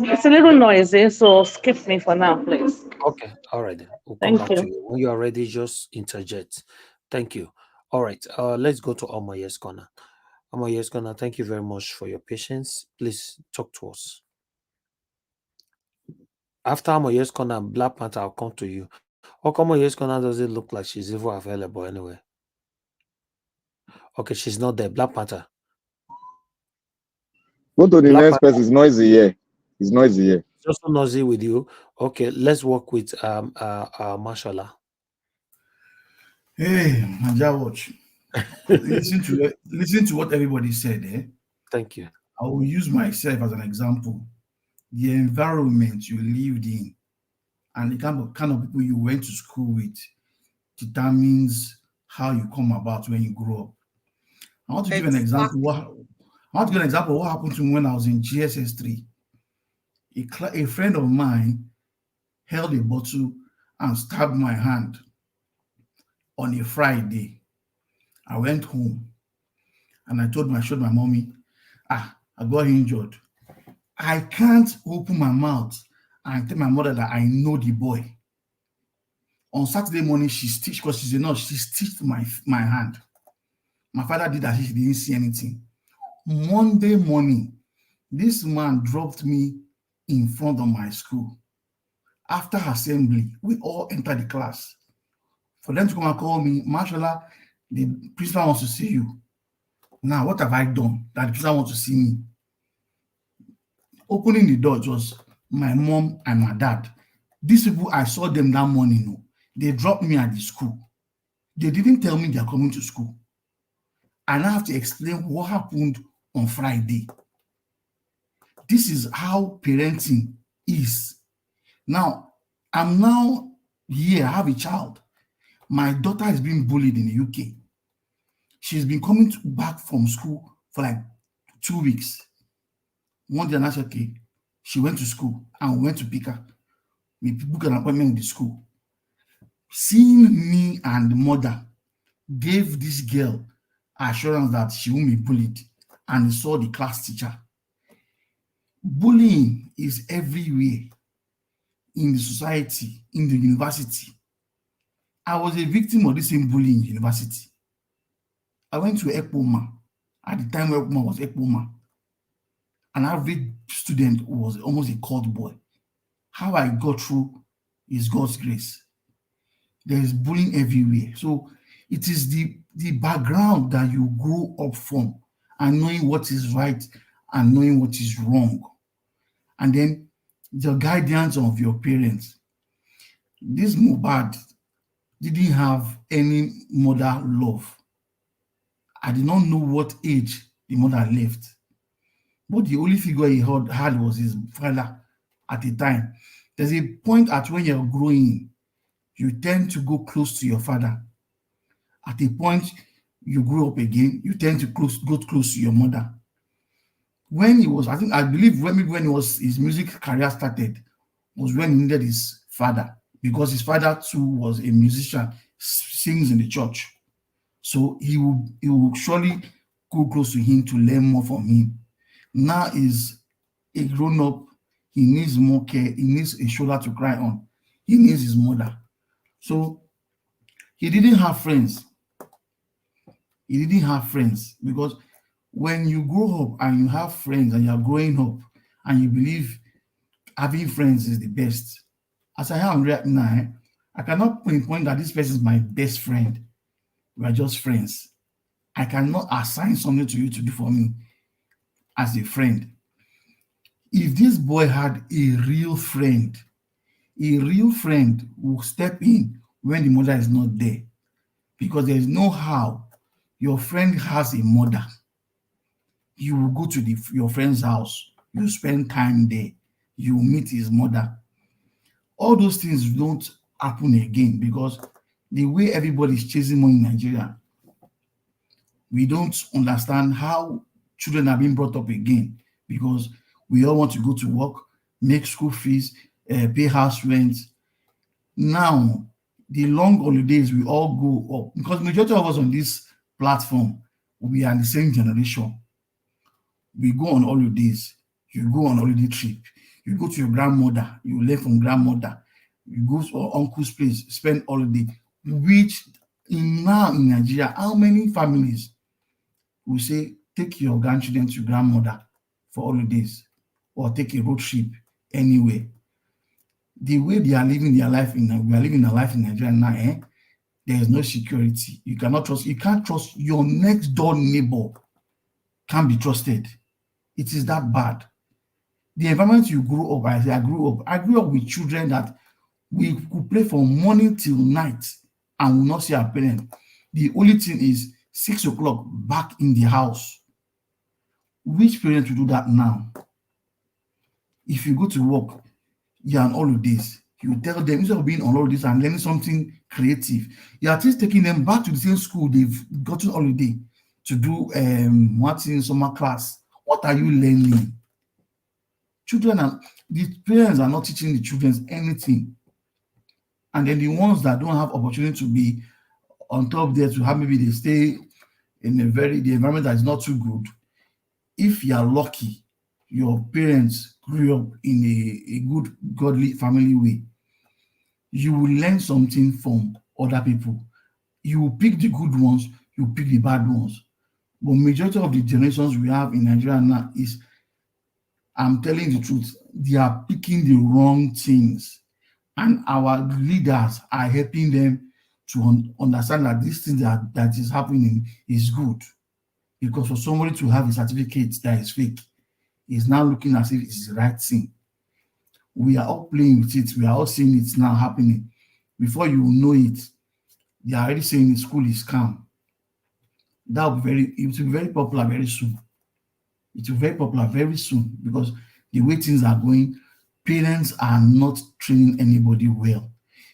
it's a little noisy, so skip me for now, please.
Okay. All right. Then. We'll come
Thank
back to
you.
you. When you are ready, just interject. Thank you. All right. Let's go to Omoye's Corner. Omoye's Corner, thank you very much for your patience. Please talk to us. After Omoye's Corner, Black Panther, I'll come to you. How come Omoye's Corner doesn't look like she's even available anyway? Okay, she's not there. Black Panther.
Go to the
Black
next
Panther.
person. It's noisy here. It's noisy here.
It's also noisy with you. Okay, let's work with Mashallah.
Hey, Naija Watch. listen to what everybody said.
Thank you.
I will use myself as an example. The environment you lived in and the kind of people you went to school with determines how you come about when you grow up. I want to give an example. I want to give an example of what happened to me when I was in GSS 3. A friend of mine held a bottle and stabbed my hand on a Friday. I went home and I showed my mommy, I got injured. I can't open my mouth and tell my mother that I know the boy. On Saturday morning, she stitched, because she's a nurse, she stitched my hand. My father did as if he didn't see anything. Monday morning, this man dropped me in front of my school. After assembly, we all entered the class. For them to come and call me, Mashallah, the principal wants to see you. Now, what have I done that the principal wants to see me? Opening the door, it was my mom and my dad. These people, I saw them that morning. No, they dropped me at the school. They didn't tell me they are coming to school. And I have to explain what happened on Friday. This is how parenting is. Now, I'm now here, I have a child. My daughter is being bullied in the UK. She's been coming back from school for like 2 weeks. One day, I said, okay, she went to school and we went to pick her. We booked an appointment with the school. Seeing me and the mother gave this girl assurance that she won't be bullied, and saw the class teacher. Bullying is everywhere in the society, in the university. I was a victim of this same bullying in university. I went to ECPOMA. At the time where ECPOMA was ECPOMA, an average student was almost a court boy. How I got through is God's grace. There is bullying everywhere. So it is the background that you grow up from, and knowing what is right and knowing what is wrong. And then the guidance of your parents. This Mohbad didn't have any mother love. I did not know what age the mother left. But the only figure he had was his father at the time. There's a point at when you're growing, you tend to go close to your father. At a point you grow up again, you tend to go close to your mother. When he was, I believe when he was, his music career started, was when he needed his father, because his father too was a musician, sings in the church. So he will surely go close to him to learn more from him. Now is a grown up, he needs more care, he needs a shoulder to cry on, he needs his mother. So he didn't have friends. He didn't have friends, because when you grow up and you have friends and you're growing up and you believe having friends is the best, as I am right now, I cannot pinpoint that this person is my best friend. We are just friends. I cannot assign something to you to do for me as a friend. If this boy had a real friend will step in when the mother is not there, because there is no how your friend has a mother. You will go to your friend's house, you spend time there, you meet his mother. All those things don't happen again, because the way everybody is chasing money in Nigeria, we don't understand how children are being brought up again because we all want to go to work, make school fees, pay house rent. Now, the long holidays we all go up because majority of us on this platform, we are in the same generation. We go on holidays. You go on holiday trip. You go to your grandmother. You learn from grandmother. You go to uncle's place, spend holiday. Which now in Nigeria, how many families will say take your grandchildren to grandmother for holidays or take a road trip anywhere? The way they are living their life we are living a life in Nigeria now, there is no security. You can't trust your next door neighbor. Can't be trusted. It is that bad. The environment you grew up, I grew up with children that we could play from morning till night and will not see our parents. The only thing is 6 o'clock back in the house. Which parents will do that now? If you go to work, you're on holidays, you tell them instead of being on holidays and learning something creative, you are just taking them back to the same school they've gotten holiday to do what's in summer class. What are you learning? The parents are not teaching the children anything. And then the ones that don't have opportunity to be on top there to have maybe they stay in the environment that is not too good. If you are lucky, your parents grew up in a good godly family way, you will learn something from other people. You will pick the good ones, you pick the bad ones. But majority of the generations we have in Nigeria now is, I'm telling the truth, they are picking the wrong things. And our leaders are helping them to understand that this thing that is happening is good. Because for somebody to have a certificate that is fake, is now looking as if it's the right thing. We are all playing with it. We are all seeing it now happening. Before you know it, they are already saying the school is calm. It will be very popular very soon. It will be very popular very soon because the way things are going, parents are not training anybody well.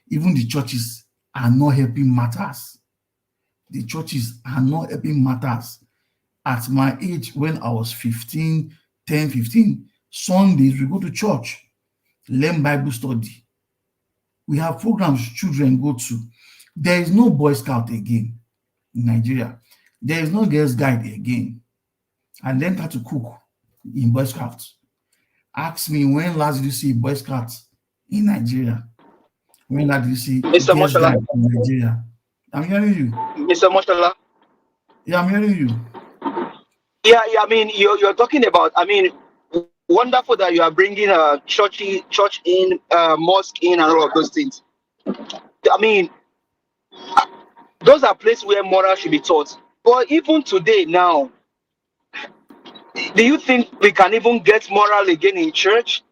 Even the churches are not helping matters. The churches are not helping matters. At my age, when I was 15, Sundays we go to church, learn Bible study. We have programs children go to. There is no Boy Scout again in Nigeria. There is no Girls Guide again. I learned how to cook in Boy Scouts. Ask me, when last did you see Boy Scouts in Nigeria? When last did you see Girls Guide in Nigeria? I'm hearing you.
Mr. Moshala.
Yeah, I'm hearing you.
Yeah, I mean, you're talking about, I mean, wonderful that you are bringing a church in, mosque in, and all of those things. I mean, those are places where morals should be taught. But even today now, do you think we can even get moral again in church?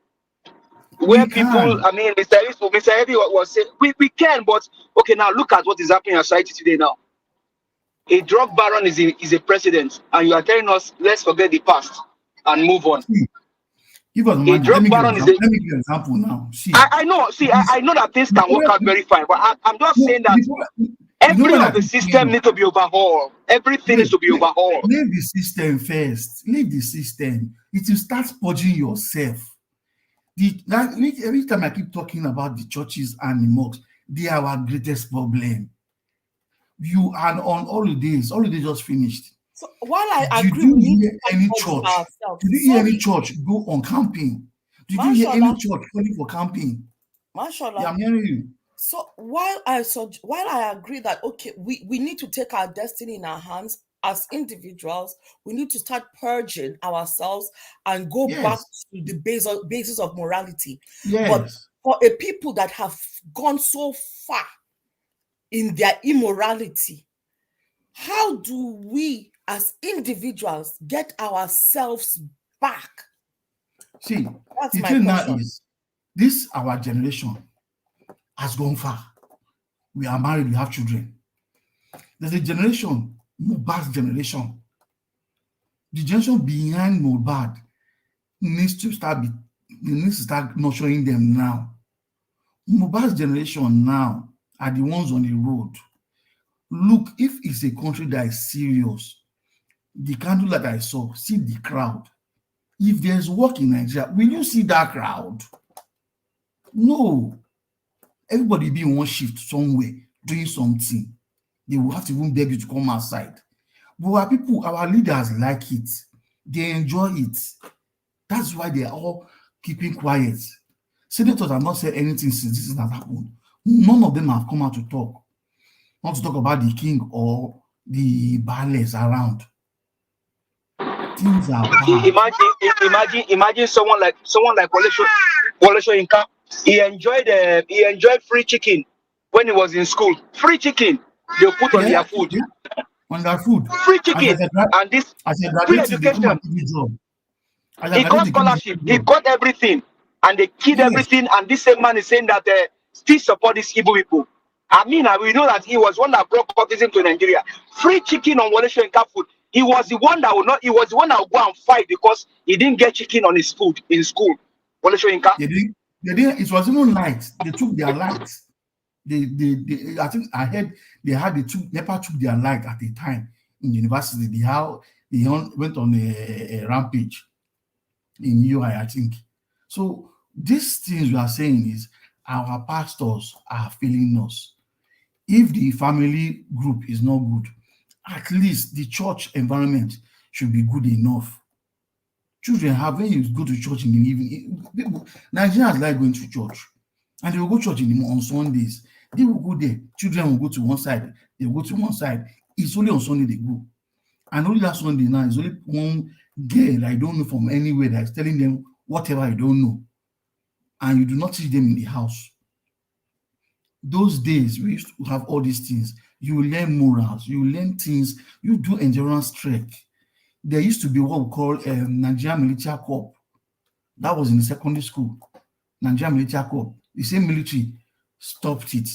Where people, I mean, Mr. Eddie was saying, we can, but okay, now look at what is happening in society today now. A drug baron is a president, and you are telling us, let's forget the past and move on.
Give us
a drug baron is a...
Let me give you an example now.
I know. I know that things can work out very fine, but I'm just saying that every of the system needs to be overhauled. Everything needs to be overhauled.
Leave the system first. Leave the system. It will start purging yourself. Every time I keep talking about the churches and the mosques, they are our greatest problem. You are on holidays. Holidays just finished.
So while I agree,
did you hear any church go on camping? Did you hear any church calling for camping?
Mashallah.
Yeah, I'm hearing you.
So while I agree that okay, we need to take our destiny in our hands as individuals, we need to start purging ourselves and go back to the basis of morality.
Yes.
But for a people that have gone so far in their immorality, how do we as individuals get ourselves back?
See,
that's
the
my
thing
question.
now is, this our generation has gone far. We are married, we have children. There's a generation, Mohbad's generation. The generation behind Mohbad needs to start nurturing them now. Mohbad's generation now are the ones on the road. Look, if it's a country that is serious, The candle that I saw, see the crowd. If there's work in Nigeria, will you see that crowd? No. Everybody be in one shift somewhere doing something. They will have to even beg you to come outside. But our people, our leaders like it. They enjoy it. That's why they are all keeping quiet. Senators have not said anything since this has happened. None of them have come out to talk. Not to talk about the king or the battles around. Things are bad.
Imagine someone like Wole Soyinka. He enjoyed free chicken when he was in school. Free chicken they put on their food.
Yeah, on their food.
Free chicken and this free education. He got scholarship. He got everything, and they killed everything. And this same man is saying that they still support these evil people. I mean, we know that he was one that brought cultism to Nigeria. Free chicken on Wole Soyinka food. He was the one that would not. He was the one that would go and fight because he didn't get chicken on his food in school. Wole Soyinka.
They didn't. It was even light. They took their light. I think I heard NEPA took their light at the time in university. They went on a rampage in UI, I think. So these things we are saying is our pastors are failing us. If the family group is not good, at least the church environment should be good enough. Children when you go to church in the evening, Nigerians like going to church, and they will go to church on Sundays. They will go there. Children will go to one side. They will go to one side. It's only on Sunday they go. And only that Sunday now is only one girl I don't know from anywhere that is telling them whatever I don't know. And you do not teach them in the house. Those days we used to have all these things. You learn morals, you learn things, you do endurance trek. There used to be what we call Nigerian Military Corps. That was in the secondary school. Nigerian Military Corps. The same military stopped it.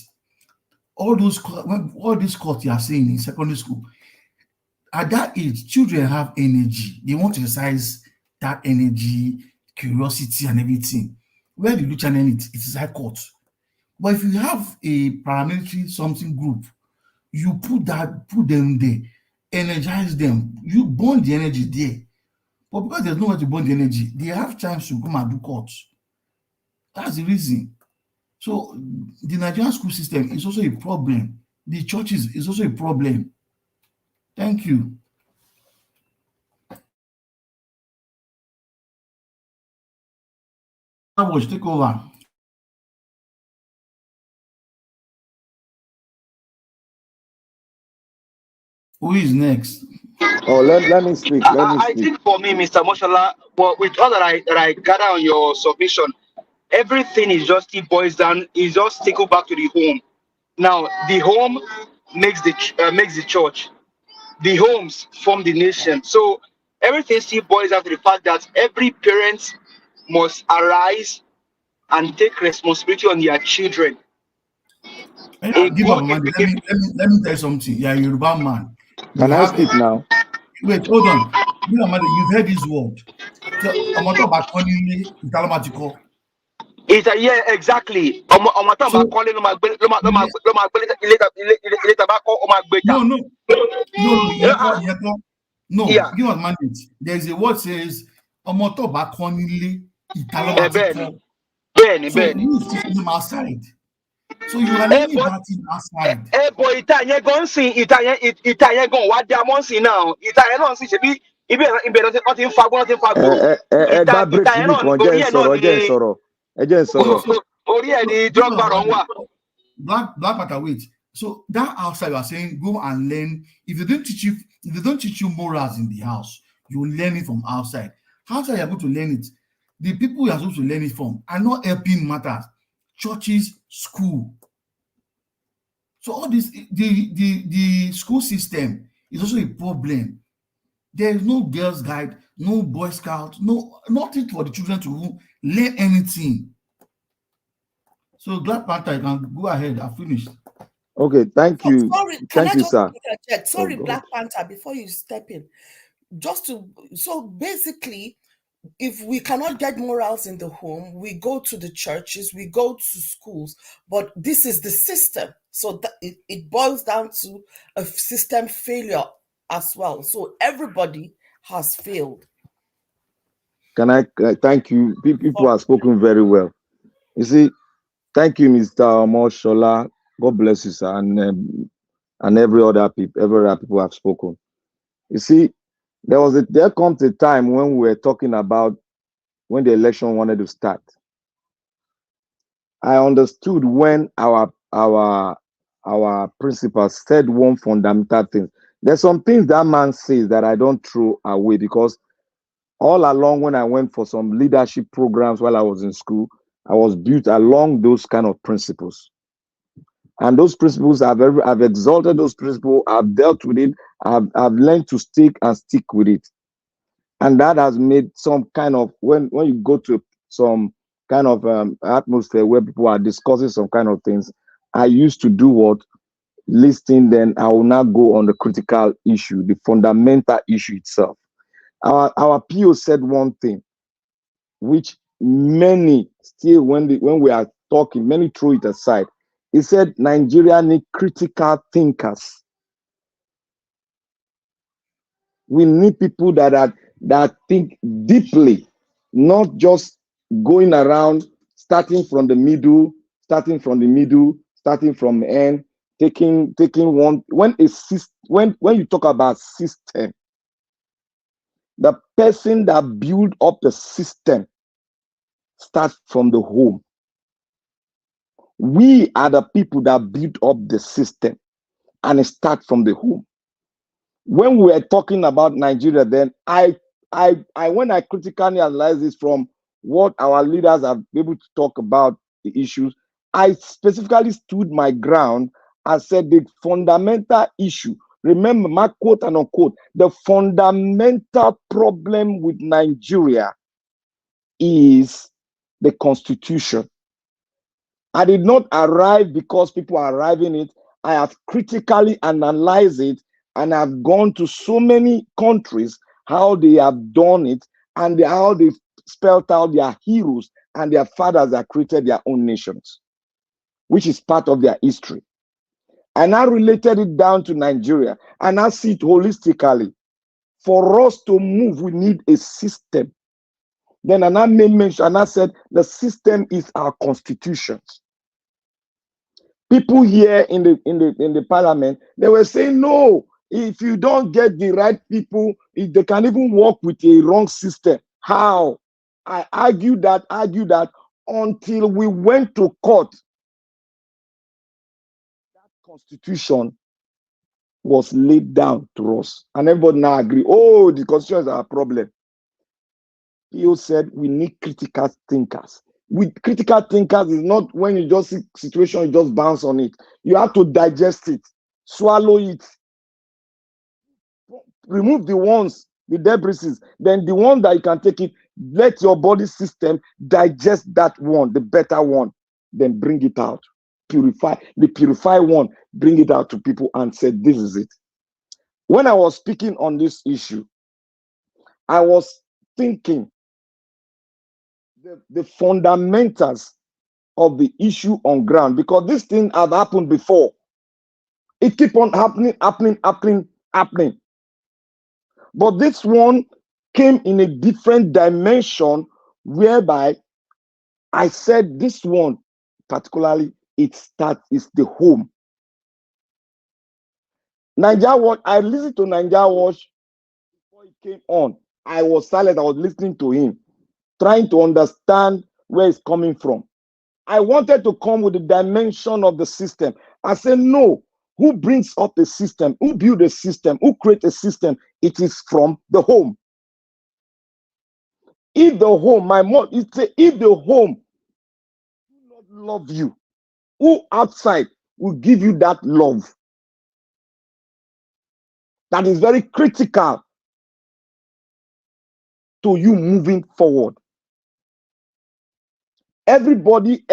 All these courts you are saying in secondary school, at that age, children have energy. They want to exercise that energy, curiosity, and everything. Where do you channel it? It is high court. But if you have a paramilitary something group, you put them there, energize them, you burn the energy there. But because there's nowhere to burn the energy, they have chance to come and do courts. That's the reason. So the Nigerian school system is also a problem. The churches is also a problem. Thank you. Watch, take over. Who is next?
Oh, let me speak.
I think for me, Mr. Moshala, but with all that I gather on your submission, everything is just it boils down. Is just take back to the home. Now the home makes the church. The homes form the nation. So everything still boils down to the fact that every parent must arise and take responsibility on their children.
Give up, man. Let me tell you something. You're a Yoruba man.
Can I speak now?
Wait, hold on. You've heard this word.
Yeah, exactly.
No. Yeah. Give us mandate. There's a word says Omotoba Konile Italomatiko. So who is teaching them outside? So you are learning that thing outside.
Boy, Italian gone see Italian gone what they are monthing now. Italian on see be nothing far, nothing far.
Black matter, wait. So that outside you are saying go and learn. If they don't teach you morals in the house, you will learn it from outside. Outside you are going to learn it. The people you are supposed to learn it from are not helping matters. Churches, school. So all this, the school system is also a problem. There is no girls' guide, no Boy Scout, nothing for the children to learn anything. So Black Panther, you can go ahead. I finished.
Okay, thank you.
Sorry,
thank you, sir.
Sorry, Black Panther, before you step in. So basically, if we cannot get morals in the home, we go to the churches, we go to schools, but this is the system. So that it boils down to a system failure as well. So everybody has failed.
Can I thank you? People have spoken very well. You see, thank you, Mr. Moshola. God bless you, sir, and every other people have spoken. You see, there comes a time when we were talking about when the election wanted to start. I understood when our principal said one fundamental thing. There's some things that man says that I don't throw away, because all along when I went for some leadership programs while I was in school, I was built along those kind of principles. And those principles, I've exalted those principles, I've dealt with it, I've learned to stick with it. And that has made some kind of, when you go to some kind of atmosphere where people are discussing some kind of things, I used to do what? Listing, then I will now go on the critical issue, the fundamental issue itself. Our PO said one thing, which many still, when we are talking, many throw it aside. He said Nigeria need critical thinkers. We need people that think deeply, not just going around starting from the middle, starting from the end, taking one. When you talk about system, the person that build up the system starts from the home. We are the people that build up the system, and it starts from the home. When we were talking about Nigeria, then I when I critically analyze this from what our leaders have been able to talk about the issues, I specifically stood my ground and said the fundamental issue. Remember my quote and unquote, the fundamental problem with Nigeria is the constitution. I did not arrive because people are arriving it. I have critically analyzed it, and I've gone to so many countries, how they have done it, and how they've spelled out their heroes and their fathers that created their own nations, which is part of their history. And I related it down to Nigeria, and I see it holistically. For us to move, we need a system. Then I made mention, and I said the system is our constitutions. People here in the parliament, they were saying, no, if you don't get the right people, they can even work with a wrong system. How? I argued that until we went to court. That constitution was laid down to us. And everybody now agree, oh, the constitution is our problem. He said we need critical thinkers. With critical thinkers is not when you just see situation, you just bounce on it. You have to digest it, swallow it, remove the debris, then the one that you can take it, let your body system digest that one, the better one, then bring it out. Purify the purified one, bring it out to people and say, this is it. When I was speaking on this issue, I was thinking the fundamentals of the issue on ground, because this thing have happened before. It keep on happening. But this one came in a different dimension, whereby I said this one particularly, is the home. Naija Watch, I listened to Naija Watch before he came on. I was silent, I was listening to him, trying to understand where it's coming from. I wanted to come with the dimension of the system. I said, no, who brings up the system? Who build a system? Who create a system? It is from the home. If the home, if the home do not love you, who outside will give you that love? That is very critical to you moving forward. Everybody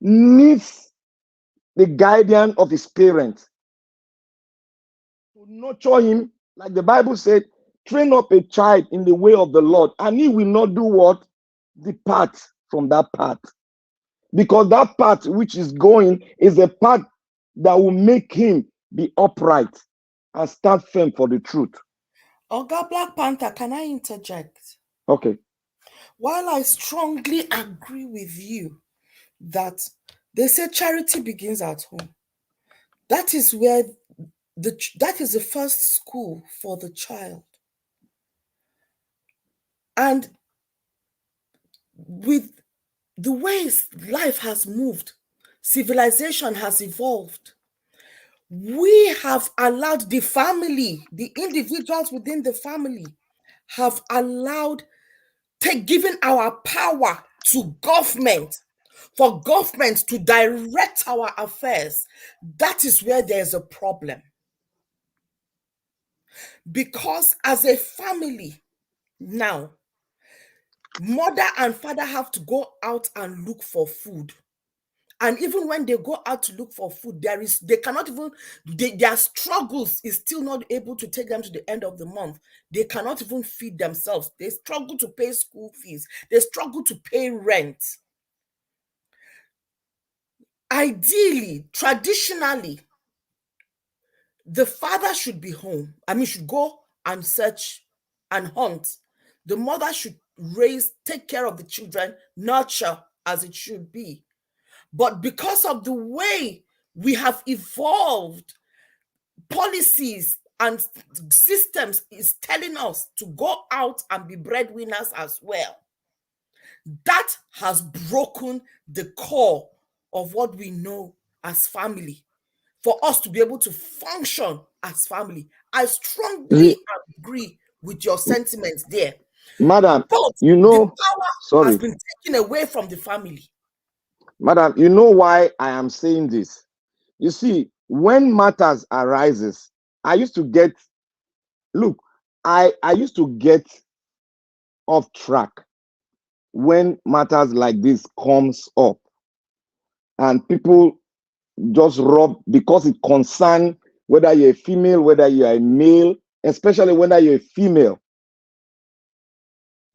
needs the guardian of his parents to nurture him. Like the Bible said, train up a child in the way of the Lord, and he will not do what? Depart from that path. Because that path which is going is a path that will make him be upright. and stand firm for the truth.
Oga Black Panther, can I interject?
Okay.
While I strongly agree with you that they say charity begins at home, that is where that is the first school for the child. And with the ways life has moved, civilization has evolved, we have allowed the family, the individuals within the family, have allowed, given our power to government, for government to direct our affairs. That is where there's a problem. Because as a family now, mother and father have to go out and look for food. And even when they go out to look for food, they cannot even, their struggles is still not able to take them to the end of the month. They cannot even feed themselves. They struggle to pay school fees. They struggle to pay rent. Ideally, traditionally, the father should be home. Should go and search and hunt. The mother should take care of the children, nurture as it should be. But because of the way we have evolved, policies and systems is telling us to go out and be breadwinners as well. That has broken the core of what we know as family, for us to be able to function as family. I strongly agree with your sentiments there.
Madam,
but
you know,
the power has been taken away from the family.
Madam, you know why I am saying this? You see, when matters arises, I used to get off track when matters like this comes up, and people just rub because it concerns whether you're a female, whether you're a male, especially whether you're a female.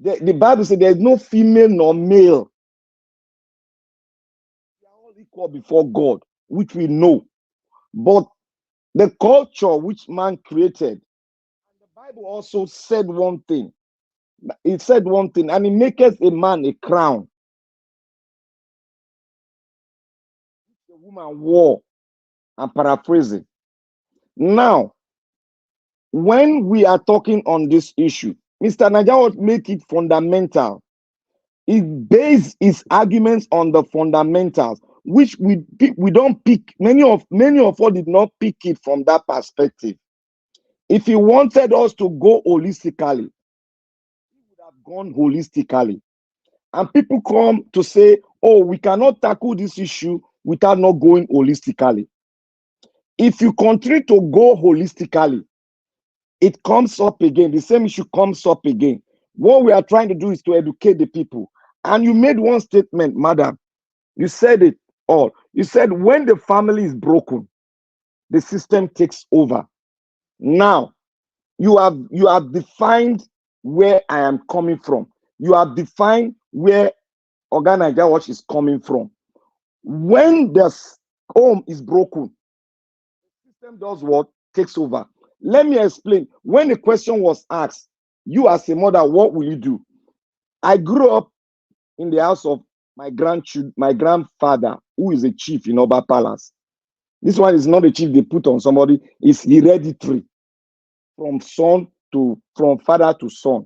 The Bible says there's no female nor male. We are all equal before God, which we know. But the culture which man created, the Bible also said one thing. It said one thing, and it maketh a man a crown. The woman wore. I'm paraphrasing. Now, when we are talking on this issue, Mr. Najawa make it fundamental. He based his arguments on the fundamentals, which we don't pick. Many of us did not pick it from that perspective. If he wanted us to go holistically, he would have gone holistically. And people come to say, oh, we cannot tackle this issue without not going holistically. If you continue to go holistically, it comes up again. The same issue comes up again. What we are trying to do is to educate the people. And you made one statement, madam. You said it all. You said when the family is broken, the system takes over. Now, you have defined where I am coming from. You have defined where Oga Naija Watch is coming from. When the home is broken, the system does what? Takes over. Let me explain. When the question was asked, you as a mother, what will you do? I grew up in the house of my grandfather, who is a chief in Oba Palace. This one is not a chief they put on somebody, it's hereditary from father to son.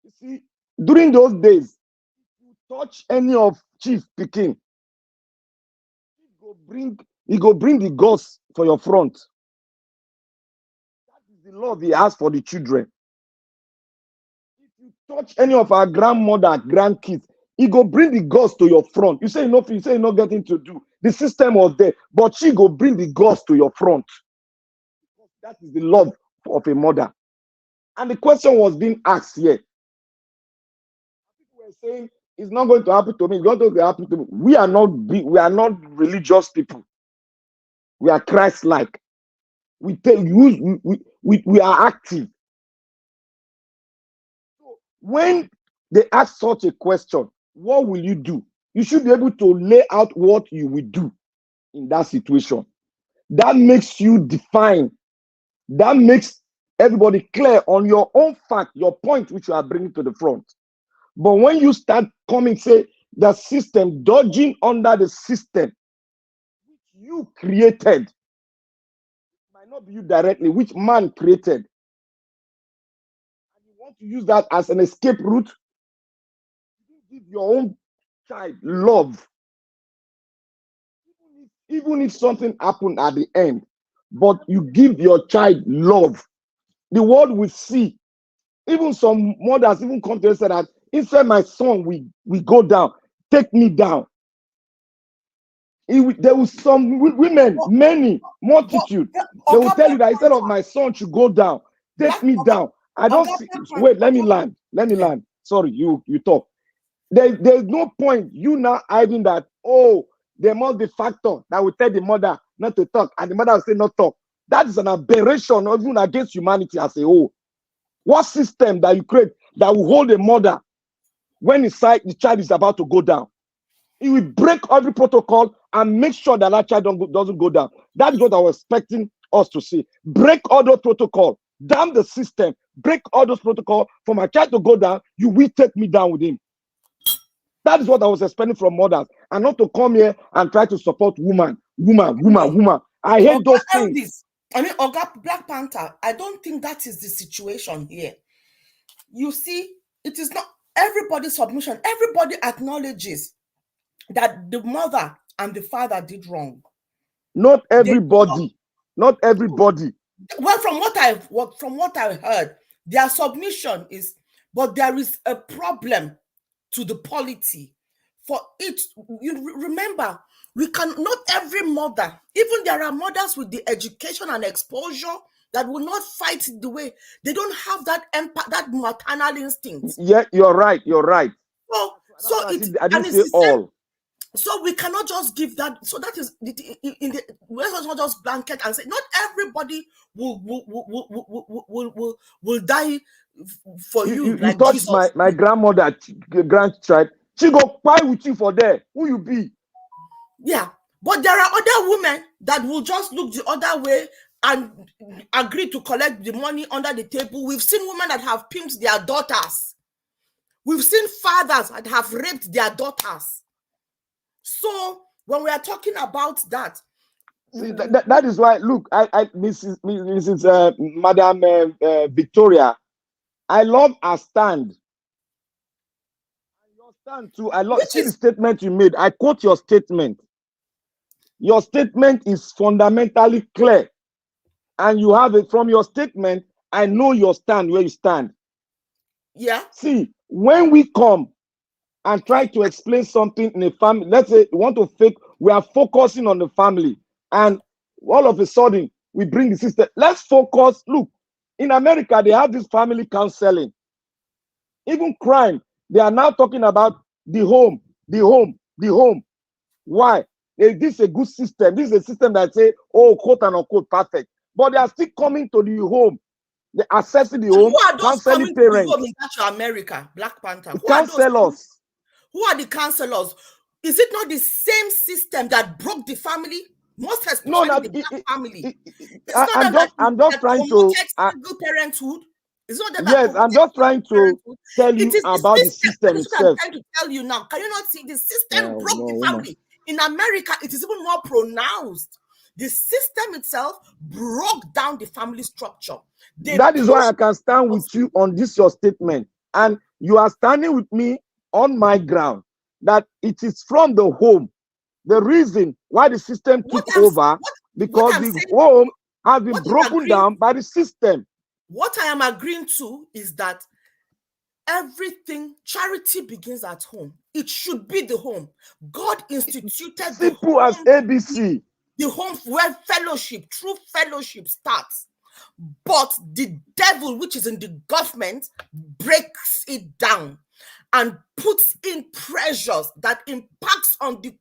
You see, during those days, if you touch any of Chief Pikin, he go bring the gods for your front. That is the love he has for the children. If you touch any of our grandmother, grandkids, he go bring the gods to your front. You say you're not getting to do. The system was there, but she go bring the gods to your front. That is the love of a mother. And the question was being asked here. People were saying it's not going to happen to me. It's not going to happen to me. We are not religious people. We are Christ-like. We are active. So when they ask such a question, what will you do? You should be able to lay out what you will do in that situation. That makes you define That makes everybody clear on your own fact, your point, which you are bringing to the front. But when you start coming, say the system, dodging under the system which you created, might not be you directly, which man created, and you want to use that as an escape route, you give your own child love, even if something happened at the end, but you give your child love, the world will see. Even some mothers even come to us and say that instead my son we go down, take me down. There was some women, many multitude. They will tell you that instead of my son should go down, take me down. I don't see. Wait, let me land. Let me land. Sorry, you talk. There's no point you now hiding that. Oh, there must be factor that will tell the mother not to talk, and the mother will say not talk. That is an aberration, even against humanity as a whole. What system that you create that will hold a mother when the child is about to go down? It will break every protocol and make sure that that child doesn't go down. That is what I was expecting us to see. Break all those protocols, damn the system, break all those protocols. For my child to go down, you will take me down with him. That is what I was expecting from mothers, and not to come here and try to support woman. I hate those things.
I mean, Oga Black Panther, I don't think that is the situation here. You see, it is not everybody's submission. Everybody acknowledges that the mother and the father did wrong.
Not everybody. Not everybody.
Well, from what I heard, their submission is, but there is a problem to the polity. For it, you remember, not every mother, even there are mothers with the education and exposure that will not fight the way. They don't have that that maternal instinct.
Yeah, you're right. You're right.
So
I didn't say all.
So we cannot just give that. So that is let's not just blanket and say not everybody will die for you.
You
like
touch
Jesus.
my grandmother, grandchild. She go cry with you for there. Who you be?
Yeah, but there are other women that will just look the other way and agree to collect the money under the table. We've seen women that have pimped their daughters. We've seen fathers that have raped their daughters. So when we are talking about that,
see, that is why. Look, Mrs. Madam Victoria, I love her stand. Your stand too. I love. See the statement you made. I quote your statement. Your statement is fundamentally clear, and you have it from your statement. I know your stand, where you stand.
Yeah.
See, when we come and try to explain something in a family, let's say we want to fake, we are focusing on the family, and all of a sudden we bring the system. Let's focus. Look, in America, they have this family counseling. Even crime, they are now talking about the home. Why? This is a good system. This is a system that say, oh, quote and unquote, perfect. But they are still coming to the home. They're accessing the home, counseling parents.
In America, Black Panther.
Counselors.
Who are the counselors? Is it not the same system that broke the family? Most especially the Black family.
I'm just trying to
single parenthood. It's not that.
Yes, I'm just trying to tell you about the system itself.
I'm trying to tell you now. Can you not see the system broke the family? In America, it is even more pronounced. The system itself broke down the family structure.
That is why I can stand with you on this your statement, and you are standing with me on my ground that it is from the home. The reason why the system took over because the home has been broken down by the system.
What I am agreeing to is that everything, charity begins at home. It should be the home. God instituted
simple as ABC.
The home where fellowship, true fellowship starts. But the devil, which is in the government, breaks it down and puts in pressures that impacts on the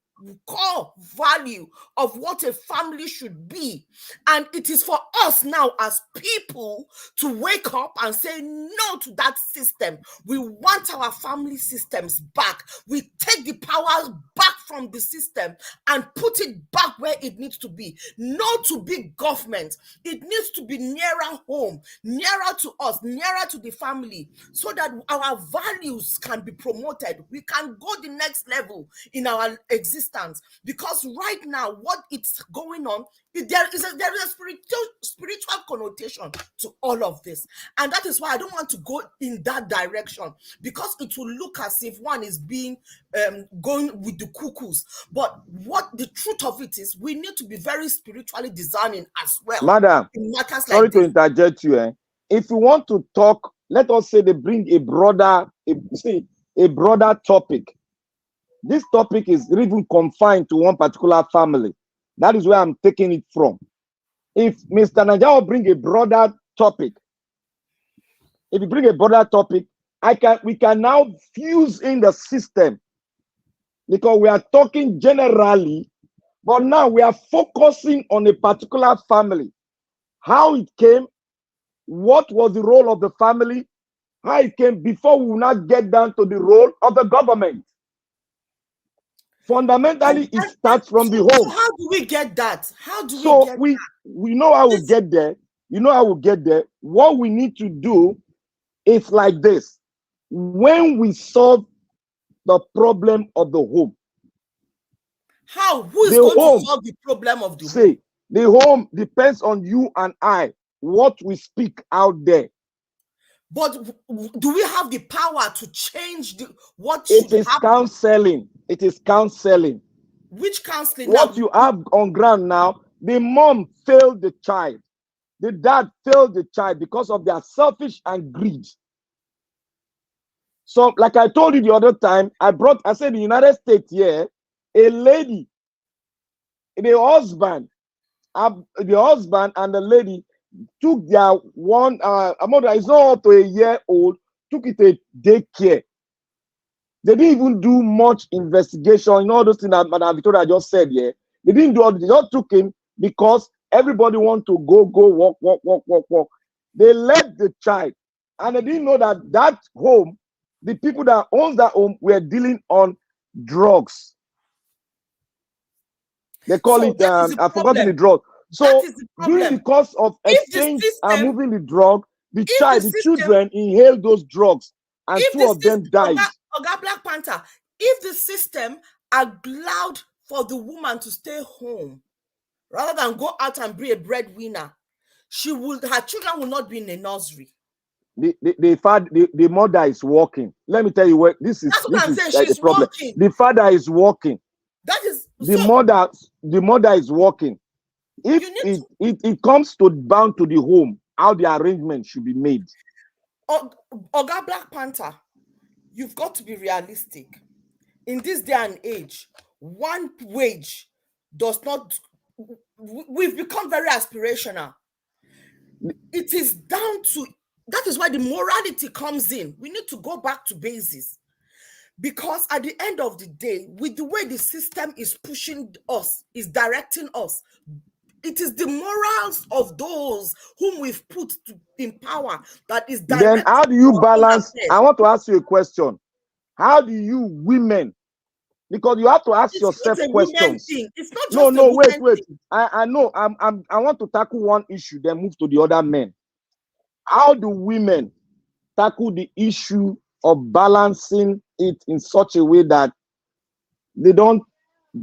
core value of what a family should be. And it is for us now as people to wake up and say no to that system. We want our family systems back. We take the power back from the system and put it back where it needs to be. No to big government. It needs to be nearer home, nearer to us, nearer to the family, so that our values can be promoted. We can go the next level in our existence. Because right now, what it's going on, there is a spiritual connotation to all of this. And that is why I don't want to go in that direction, because it will look as if one is being going with the cuckoos. But what the truth of it is, we need to be very spiritually discerning as well.
Madam, sorry to interject you. If you want to talk, let us say they bring a broader topic. This topic is even confined to one particular family. That is where I'm taking it from. If Mr. Naja will bring a broader topic, we can now fuse in the system, because we are talking generally, but now we are focusing on a particular family, how it came, what was the role of the family, how it came, before we will not get down to the role of the government. Fundamentally, it starts from the home.
So how do we get that?
We know how we get there. You know how we get there. What we need to do is like this. When we solve the problem of the home.
How? Who is going to solve the problem of the home?
The home depends on you and I, what we speak out there.
But do we have the power to change what
it
should
is
happen?
Counseling. It is counseling.
Which counseling?
What you have on ground now, the mom failed the child. The dad failed the child because of their selfish and greed. So, like I told you the other time, I said in the United States here, a lady, the husband and the lady took their one, it's not up to a year old, took it to daycare. They didn't even do much investigation, all those things that Madam Victoria just said here. They didn't do all. They just took him because everybody want to go, walk. They left the child, and they didn't know that home, the people that owns that home were dealing on drugs. They call it, I've forgotten the drug. So during the course of exchange and moving the drug, the children inhaled those drugs, and two of them died.
Oga Black Panther, if the system allowed for the woman to stay home rather than go out and be a breadwinner, her children will not be in a nursery.
The mother is working. Let me tell you what this is.
That's what I'm saying.
She's the problem. Working. The father is working.
That is
the mother is working. If it comes to bound to the home, how the arrangement should be made.
Oga Black Panther, you've got to be realistic. In this day and age, one wage does not. We've become very aspirational. It is down to. That is why the morality comes in. We need to go back to basis. Because at the end of the day, with the way the system is pushing us, is directing us, it is the morals of those whom we've put in power that is directing.
Then how do you balance? I want to ask you a question. How do you women? Because you have to ask yourself questions.
It's not just
wait. I know. I want to tackle one issue, then move to the other men. How do women tackle the issue of balancing it in such a way that they don't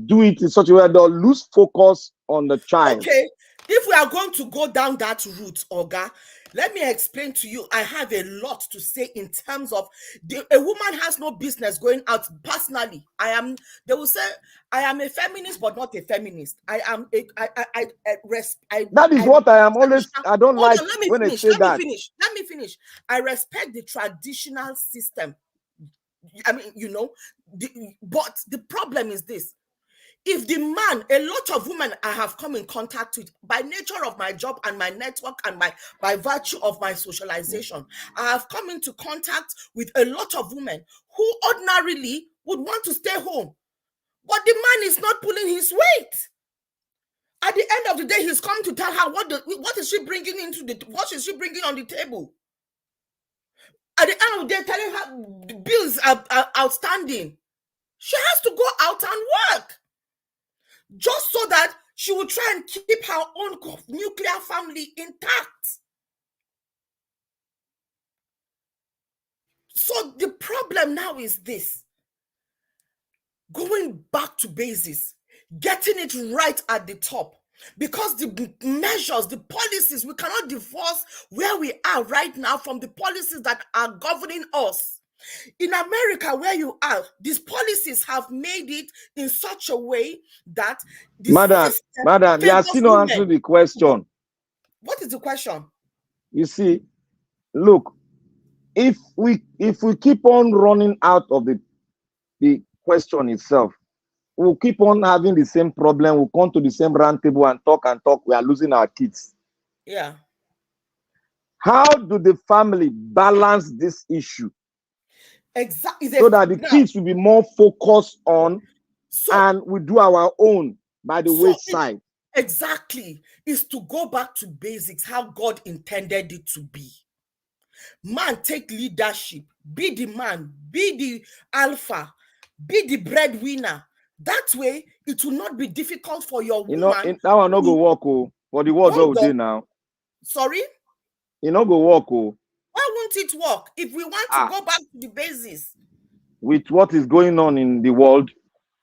do it in such a way that they'll lose focus on the child?
Okay, if we are going to go down that route, Oga, let me explain to you. I have a lot to say in terms of a woman has no business going out. Personally, they will say I am a feminist, but not a feminist. That
is what I am always. I don't like when I say that.
Let me finish. I respect the traditional system. I mean, but the problem is this. If the man, a lot of women I have come in contact with by nature of my job and my network and by virtue of my socialization, I have come into contact with a lot of women who ordinarily would want to stay home. But the man is not pulling his weight. At the end of the day, he's come to tell her what is she bringing what is she bringing on the table. At the end of the day, telling her the bills are outstanding. She has to go out and work just so that she will try and keep her own nuclear family intact. So the problem now is this: going back to basics, getting it right at the top. Because the measures, the policies, we cannot divorce where we are right now from the policies that are governing us. In America, where you are, these policies have made it in such a way that the
Madam, you are still not answering the question.
What is the question?
You see, look, if we keep on running out of the question itself, we'll keep on having the same problem. We'll come to the same round table and talk. We are losing our kids.
Yeah.
How do the family balance this issue?
Exactly.
So that the kids will be more focused on, and we do our own by the wayside.
Exactly. Is to go back to basics, how God intended it to be. Man, take leadership. Be the man. Be the alpha. Be the breadwinner. That way, it will not be difficult for your woman.
That one not go work, for the world what we do now.
Sorry?
It not go work,
Why won't it work if we want to go back to the basis?
With what is going on in the world?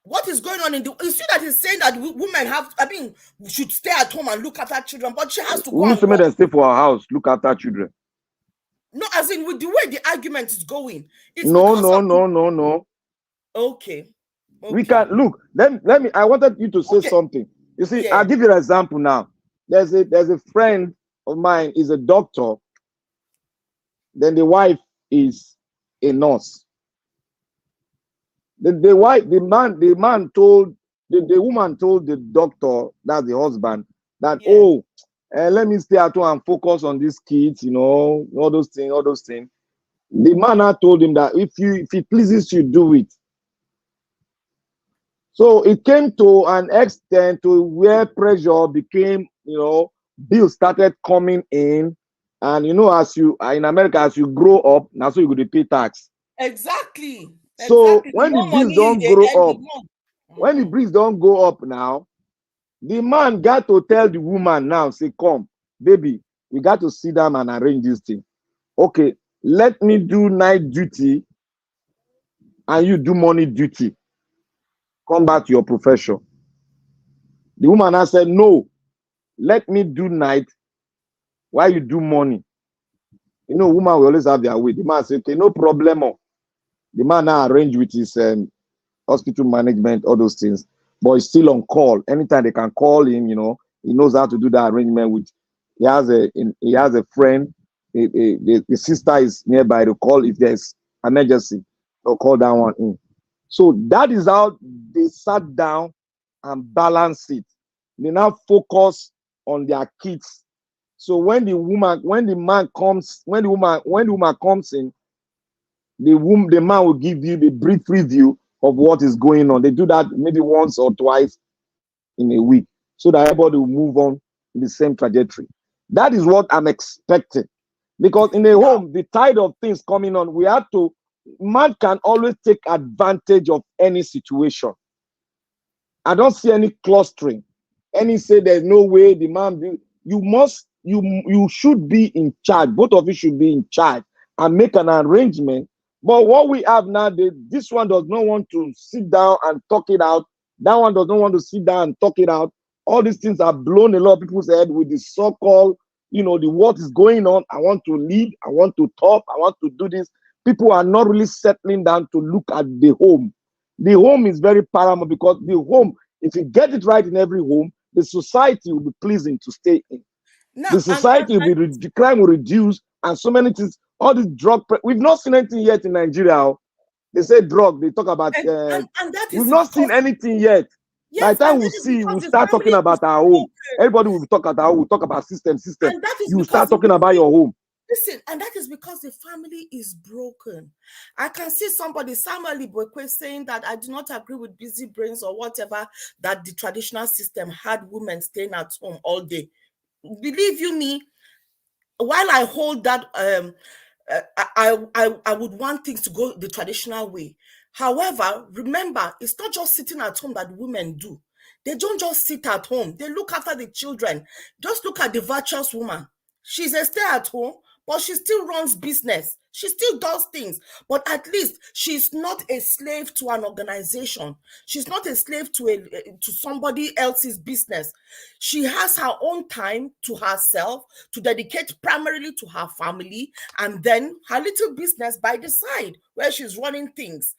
What is going on in the... You see that he's saying that women should stay at home and look after children, but she has to go
We used to make them stay for our house, look after children.
No, as in with the way the argument is going.
No.
Okay.
We can look. Let me. I wanted you to say something. You see, I'll give you an example now. There's a friend of mine is a doctor. Then the wife is a nurse. The woman told the doctor, that's the husband, that let me stay at home and focus on these kids, all those things. The man had told him that if it pleases you, do it. So it came to an extent to where pressure became, bills started coming in. And as you in America, as you grow up, now so you go to pay tax.
Exactly.
So when the bills don't grow up, when the bills don't go up now, the man got to tell the woman now, say, come, baby, we got to sit down and arrange this thing. Okay, let me do night duty and you do morning duty. Come back to your profession. The woman has said, no, let me do night while you do morning. Woman will always have their way. The man said, okay, no problem. The man now arrange with his hospital management, all those things, but he's still on call. Anytime they can call him, he knows how to do that arrangement with. He has a friend. The sister is nearby to call if there's emergency. They'll call that one in. So that is how they sat down and balanced it. They now focus on their kids. So when the woman comes in, the man will give you the brief review of what is going on. They do that maybe once or twice in a week, so that everybody will move on in the same trajectory. That is what I'm expecting. Because in a home, the tide of things coming on, man can always take advantage of any situation. I don't see any clustering. Any say there's no way the man you should be in charge. Both of you should be in charge and make an arrangement. But what we have now, this one does not want to sit down and talk it out. That one does not want to sit down and talk it out. All these things have blown a lot of people's head with the so-called, the what is going on. I want to lead. I want to talk. I want to do this. People are not really settling down to look at the home. The home is very paramount, because the home, if you get it right in every home, the society will be pleasing to stay in. Now, the society the crime will reduce, and so many things. All this drug, we've not seen anything yet in Nigeria. They say drug, they talk about. We've not seen anything yet. Yes, by the time we'll start talking about our home. Everybody will talk about our home. We'll talk about system. You start talking about your home.
Listen, and that is because the family is broken. I can see somebody, Samuel Ibokwe, saying that I do not agree with busy brains or whatever, that the traditional system had women staying at home all day. Believe you me, while I hold that, I would want things to go the traditional way. However, remember, it's not just sitting at home that women do. They don't just sit at home. They look after the children. Just look at the virtuous woman. She's a stay-at-home, but she still runs business. She still does things, but at least she's not a slave to an organization. She's not a slave to somebody else's business. She has her own time to herself to dedicate primarily to her family, and then her little business by the side where she's running things.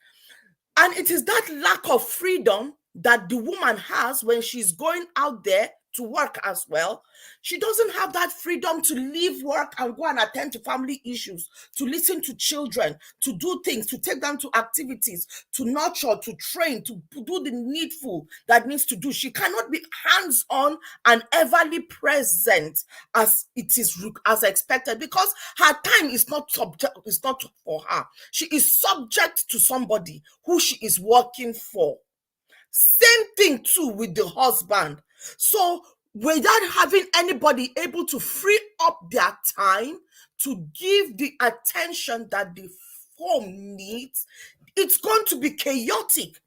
And it is that lack of freedom that the woman has when she's going out there to work as well. She doesn't have that freedom to leave work and go and attend to family issues, to listen to children, to do things, to take them to activities, to nurture, to train, to do the needful that needs to do. She cannot be hands-on and everly present as it is as expected, because her time is not for her. She is subject to somebody who she is working for. Same thing too with the husband. So without having anybody able to free up their time to give the attention that the home needs, it's going to be chaotic.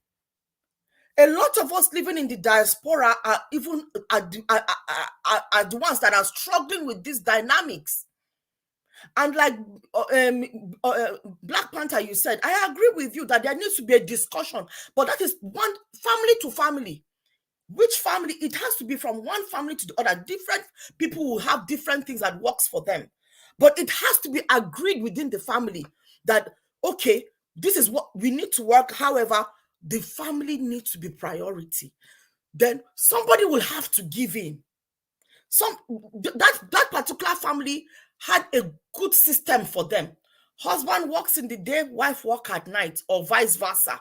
A lot of us living in the diaspora are even are the ones that are struggling with these dynamics. And like Black Panther, you said, I agree with you that there needs to be a discussion, but that is one family to family. Which family? It has to be from one family to the other. Different people will have different things that works for them, but it has to be agreed within the family that, okay, this is what we need to work. However, the family needs to be priority. Then somebody will have to give in. That particular family had a good system for them. Husband works in the day, wife works at night, or vice versa.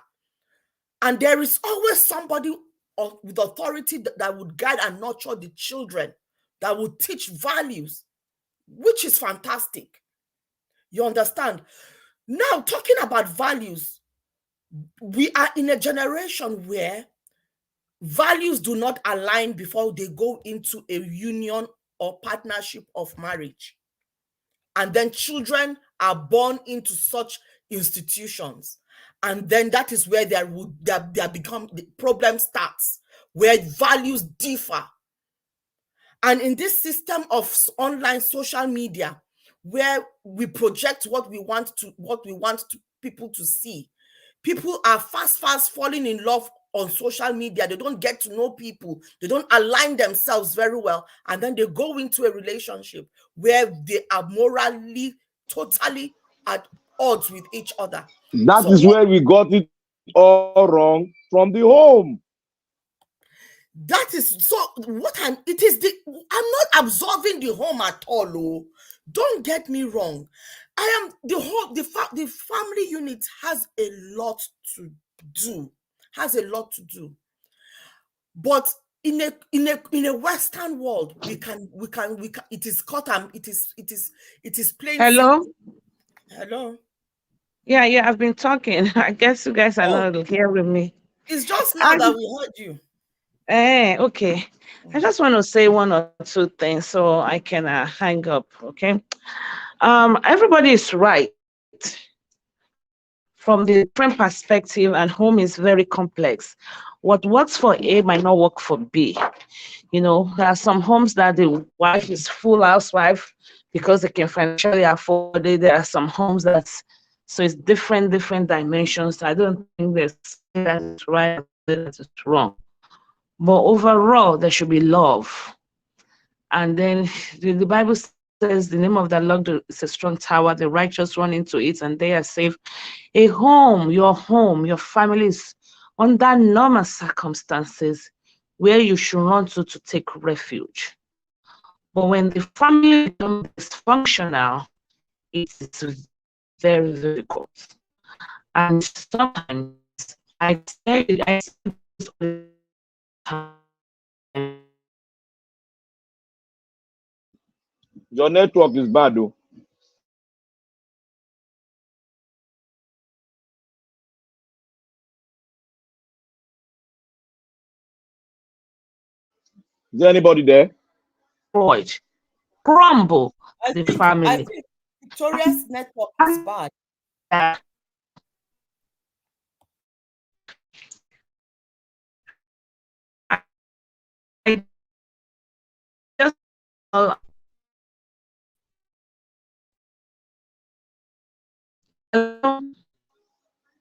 And there is always somebody with authority that would guide and nurture the children, that would teach values, which is fantastic. You understand? Now, talking about values, we are in a generation where values do not align before they go into a union or partnership of marriage. And then children are born into such institutions. And then that is where the problem starts, where values differ. And in this system of online social media, where we project what we want people to see, people are fast falling in love on social media. They don't get to know people. They don't align themselves very well. And then they go into a relationship where they are morally totally at odds with each other.
That is where we got it all wrong from the home.
That is so I'm not absolving the home at all. Oh. Don't get me wrong. The family unit has a lot to do. But in a Western world, we can it is cut and it is plain.
Hello?
Hello.
Yeah, I've been talking. I guess you guys are not hearing me.
It's just now that we heard you.
Okay. I just want to say one or two things so I can hang up, okay? Everybody is right. From the different perspective, and home is very complex. What works for A might not work for B. You know, there are some homes that the wife is full housewife because they can financially afford it. There are some homes so it's different dimensions. I don't think there's that is right, that is wrong. But overall, there should be love. And then the Bible says the name of the Lord is a strong tower. The righteous run into it and they are safe. A home, your family is under normal circumstances where you should run to take refuge. But when the family becomes dysfunctional, it is very, very difficult. And sometimes I say
your network is bad, though. Is there anybody there?
Freud. Crumble
I
the
think
family.
Victoria's network is bad.
I just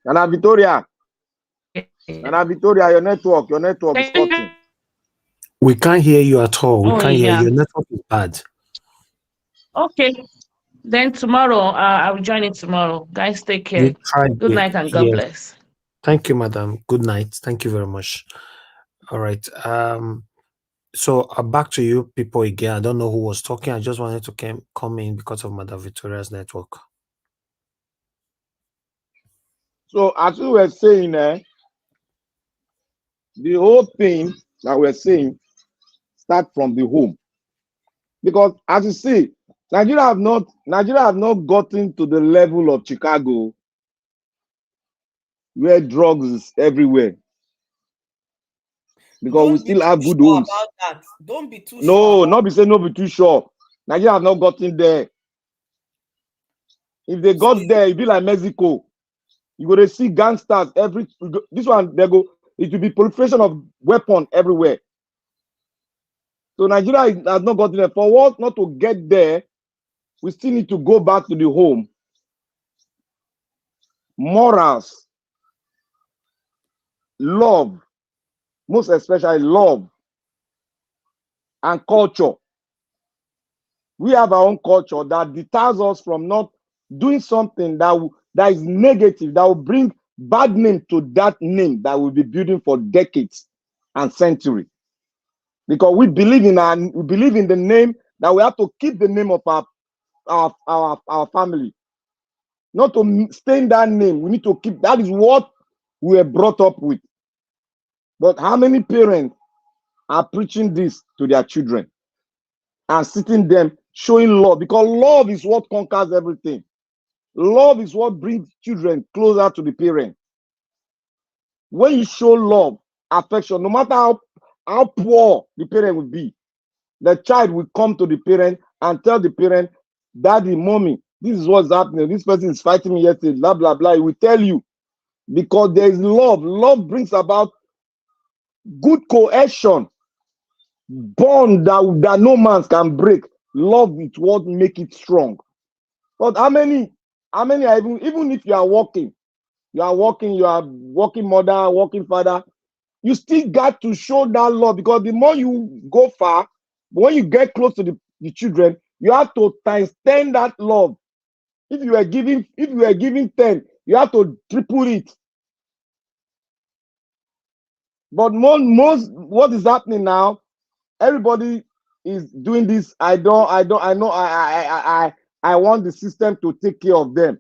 Nana Victoria, your network is cutting.
We can't hear you at all. We can't hear you. Your network is bad.
Okay. Then tomorrow, I will join it tomorrow. Guys, take care. Good night and God bless.
Thank you, madam. Good night. Thank you very much. All right. So back to you people again. I don't know who was talking. I just wanted to come in because of Madam Victoria's network.
So as we were saying, the whole thing that we're saying start from the home. Because as you see, Nigeria have not gotten to the level of Chicago where drugs is everywhere. Because we still have good homes.
About that. Don't be too
no,
sure.
Not be saying no be too sure. Nigeria have not gotten there. If they got there, it'd be like Mexico. You go to see gangsters this one they go. It will be proliferation of weapon everywhere. So Nigeria has not gotten there. For what not to get there, we still need to go back to the home. Morals, love, most especially love and culture. We have our own culture that deters us from not doing something that is negative, that will bring bad name to that name that we'll be building for decades and centuries. Because we believe in the name, that we have to keep the name of our family. Not to stain that name. We need to keep, that is what we were brought up with. But how many parents are preaching this to their children and sitting them showing love? Because love is what conquers everything. Love is what brings children closer to the parent. When you show love, affection, no matter how poor the parent will be, the child will come to the parent and tell the parent, Daddy, Mommy, this is what's happening. This person is fighting me yesterday, blah, blah, blah. He will tell you because there is love. Love brings about good cohesion, bond that no man can break. Love is what make it strong. But how many are even if you are working, you are working mother, working father, you still got to show that love, because the more you go far, when you get close to the children, you have to times 10 that love. If you are giving 10, you have to triple it. But most what is happening now, everybody is doing this. I want the system to take care of them.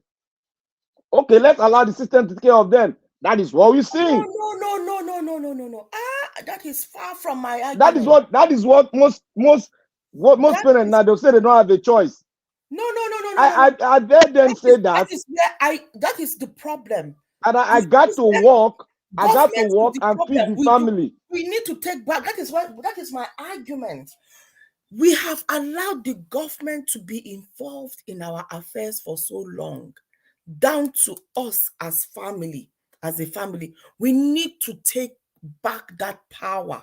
Okay, let's allow the system to take care of them. That is what we see.
No. That is far from my argument.
That is what most parents now, they'll say they don't have a choice.
No.
I heard them say that.
That is the problem.
And I got to work. I got to work and feed the family.
We need to take back. That is my argument. We have allowed the government to be involved in our affairs for so long, down to us as a family. We need to take back that power.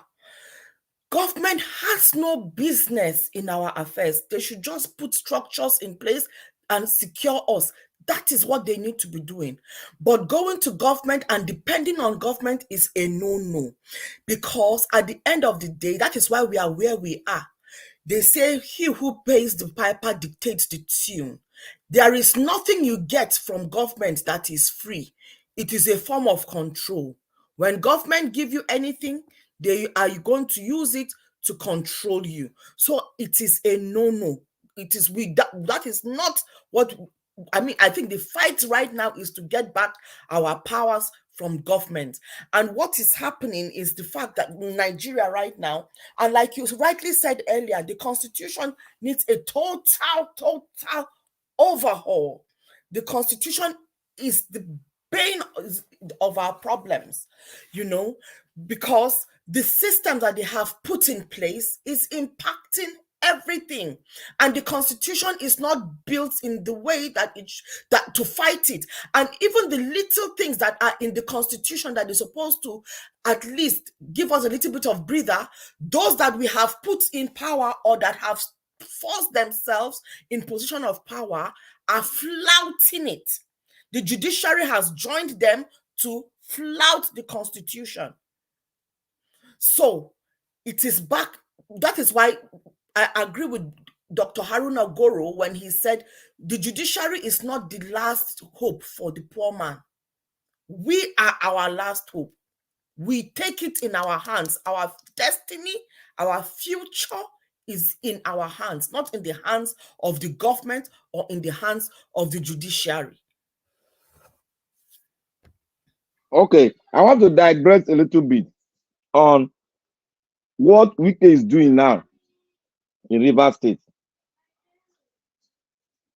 Government has no business in our affairs. They should just put structures in place and secure us. That is what they need to be doing. But going to government and depending on government is a no-no. Because at the end of the day, that is why we are where we are. They say he who pays the piper dictates the tune. There is nothing you get from government that is free. It is a form of control. When government give you anything, they are going to use it to control you. So it is a no-no. It is that is not what I mean. I think the fight right now is to get back our powers from government. And what is happening is the fact that in Nigeria right now, and like you rightly said earlier, the constitution needs a total overhaul. The constitution is the bane of our problems, because the system that they have put in place is impacting everything, and the constitution is not built in the way that that to fight it. And even the little things that are in the constitution that is supposed to at least give us a little bit of breather, those that we have put in power or that have forced themselves in position of power are flouting it. The judiciary has joined them to flout the constitution. So it is back. That is why I agree with Dr. Haruna Goro when he said the judiciary is not the last hope for the poor man. We are our last hope. We take it in our hands. Our destiny, our future is in our hands, not in the hands of the government or in the hands of the judiciary.
Okay, I want to digress a little bit on what Wike is doing now in Rivers State.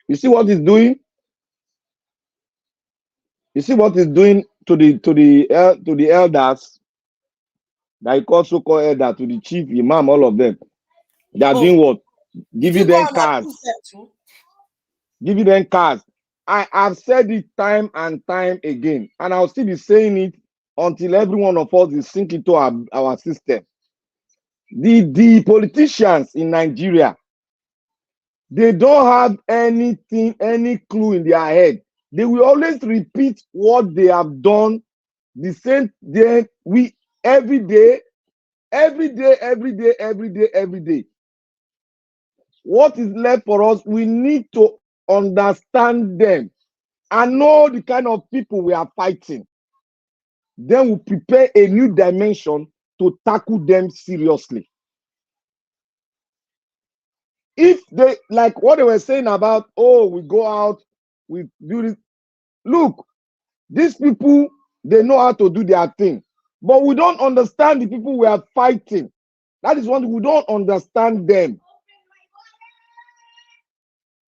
You see what he's doing? You see what he's doing to the elders that he calls so-called elder, to the chief imam, all of them. They are doing what? Giving them cars. Giving them cars. I have said it time and time again, and I'll still be saying it until every one of us is sink into our system. The politicians in Nigeria, they don't have anything, any clue in their head. They will always repeat what they have done the same day, every day. What is left for us? We need to understand them and know the kind of people we are fighting. Then we prepare a new dimension to tackle them seriously. If they, like what they were saying about, oh, we go out, we do this. Look, these people, they know how to do their thing. But we don't understand the people we are fighting. That is one thing, we don't understand them.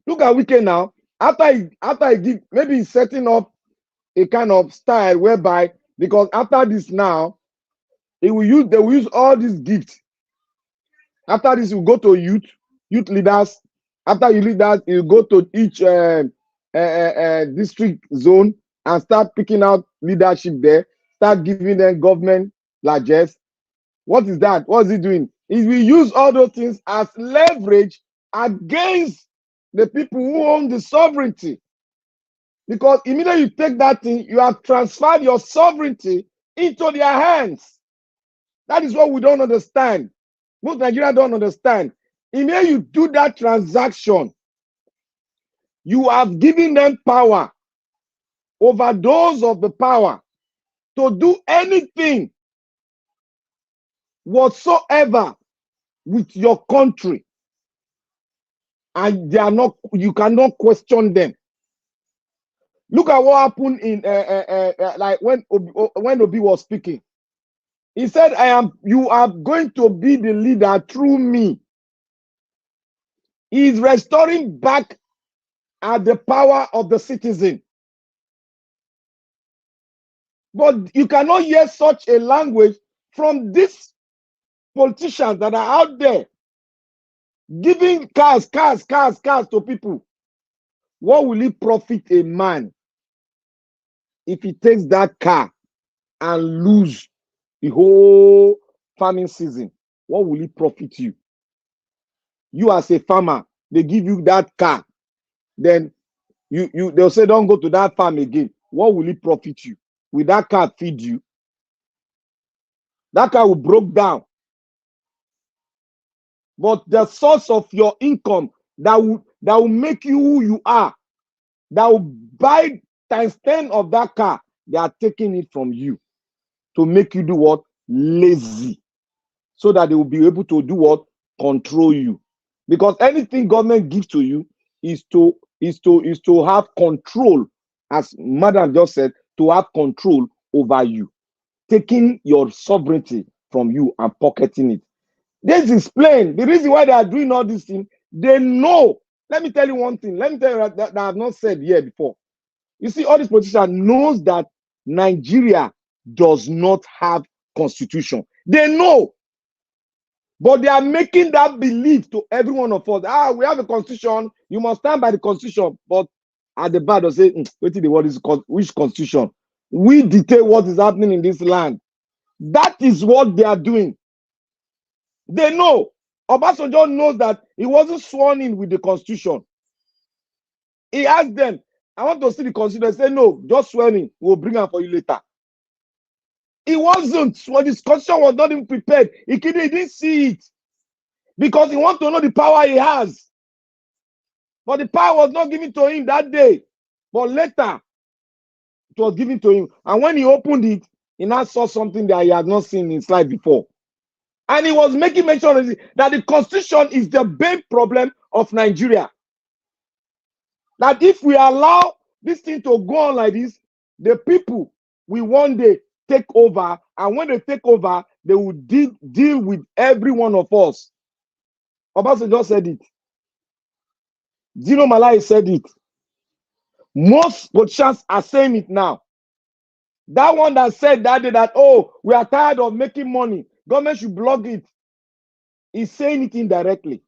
Look at Wike now. After I give, maybe he's setting up a kind of style whereby, because after this now, they will use all these gifts. After this, you go to youth leaders. After you lead that, you go to each district zone and start picking out leadership there. Start giving them government largesse. What is that? What is he doing? He will use all those things as leverage against the people who own the sovereignty. Because immediately you take that thing, you have transferred your sovereignty into their hands. That is what we don't understand. Most Nigerians don't understand. Immediately you do that transaction, you have given them power over those of the power to do anything whatsoever with your country. And they are not, you cannot question them. Look at what happened in like when Obi was speaking. He said, you are going to be the leader through me. He is restoring back at the power of the citizen. But you cannot hear such a language from these politicians that are out there giving cars to people. What will it profit a man if he takes that car and lose the whole farming season? What will it profit you? You as a farmer, they give you that car, then they'll say don't go to that farm again. What will it profit you? Will that car feed you? That car will break down. But the source of your income that will make you who you are, that will buy times 10 of that car, they are taking it from you to make you do what? Lazy. So that they will be able to do what? Control you. Because anything government gives to you is to have control, as Madam just said, to have control over you, taking your sovereignty from you and pocketing it. This is plain. The reason why they are doing all these things, they know. Let me tell you one thing. Let me tell you that I have not said here before. You see, all these politicians knows that Nigeria does not have constitution. They know. But they are making that belief to every one of us. We have a constitution. You must stand by the constitution. But at the back, they say, wait till the word is which constitution? We dictate what is happening in this land. That is what they are doing. They know. Obasanjo knows that he wasn't sworn in with the constitution. He asked them, I want to see the constitution. They say, no, just swear in. We'll bring her for you later. He wasn't. When this constitution was not even prepared, he didn't see it. Because he wants to know the power he has. But the power was not given to him that day. But later, it was given to him. And when he opened it, he now saw something that he had not seen in his life before. And he was making mention that the constitution is the main problem of Nigeria. That if we allow this thing to go on like this, the people will one day take over. And when they take over, they will deal with every one of us. Obasanjo said it. Dino Malai said it. Most politicians are saying it now. That one that said that day that, oh, we are tired of making money, government should block it, is saying it indirectly.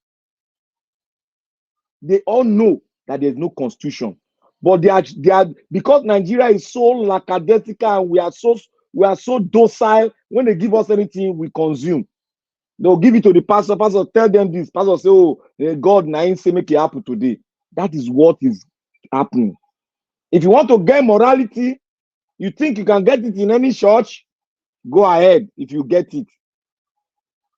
They all know that there's no constitution. But they are because Nigeria is so lackadaisical and we are so docile. When they give us anything, we consume. They'll give it to the pastor. Pastor, tell them this. Pastor say, oh, God, now say make it happen today. That is what is happening. If you want to get morality, you think you can get it in any church, go ahead if you get it.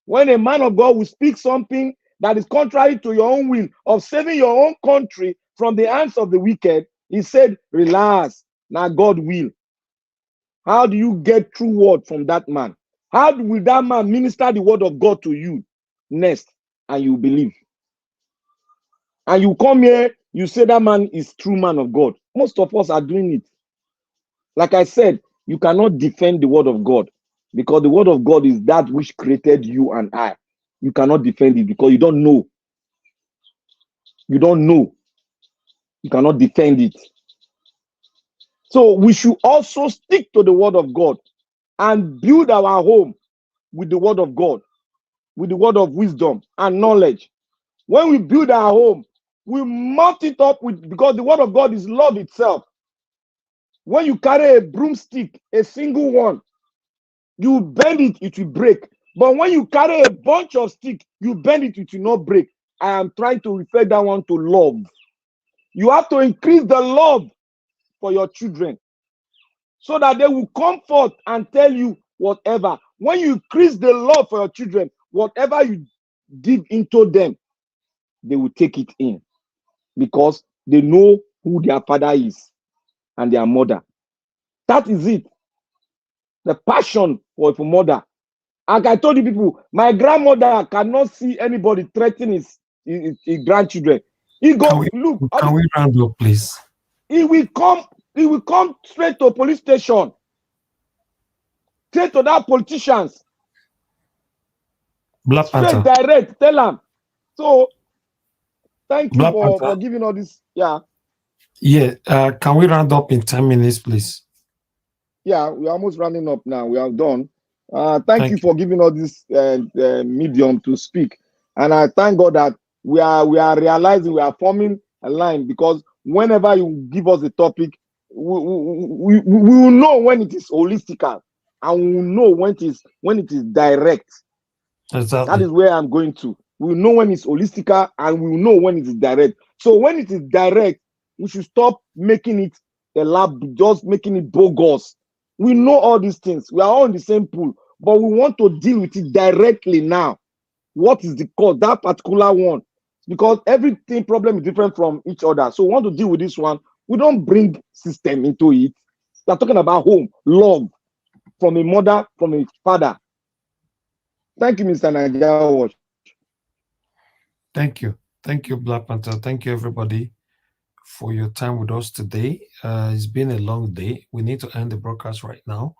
When a man of God will speak something that is contrary to your own will of saving your own country from the hands of the wicked, he said, relax, now God will. How do you get true word from that man? How will that man minister the word of God to you next? And you believe. And you come here, you say that man is true man of God. Most of us are doing it. Like I said, you cannot defend the word of God because the word of God is that which created you and I. You cannot defend it because you don't know. You don't know. You cannot defend it. So we should also stick to the word of God and build our home with the word of God, with the word of wisdom and knowledge. When we build our home, we mount it up with, because the word of God is love itself. When you carry a broomstick, a single one, you bend it, it will break. But when you carry a bunch of sticks, you bend it, it will not break. I am trying to refer that one to love. You have to increase the love for your children so that they will come forth and tell you whatever. When you increase the love for your children, whatever you dig into them, they will take it in because they know who their father is and their mother. That is it. The passion for a mother. Like I told you people, my grandmother cannot see anybody threatening his grandchildren. He go,
Can we round up, please?
He will come straight to police station. Straight to that politicians.
Black
Straight
Panther.
direct. Tell them. So thank you
Black
for
Panther.
giving all this. Yeah.
Yeah. Can we round up in 10 minutes, please?
Yeah, we're almost rounding up now. We are done. Thank you for giving all this medium to speak. And I thank God that we are realizing we are forming a line, because whenever you give us a topic, we will know when it is holistical, and we will know when it is direct.
Exactly.
That is where I'm going to. We will know when it's holistical, and we will know when it is direct. So when it is direct, we should stop making it a lab, just making it bogus. We know all these things. We are all in the same pool, but we want to deal with it directly now. What is the cause? That particular one. Because everything problem is different from each other. So we want to deal with this one. We don't bring system into it. We are talking about home, love from a mother, from a father. Thank you, Mr. Nigeria Watch.
Thank you. Thank you, Black Panther. Thank you, everybody, for your time with us today. It's been a long day. We need to end the broadcast right now.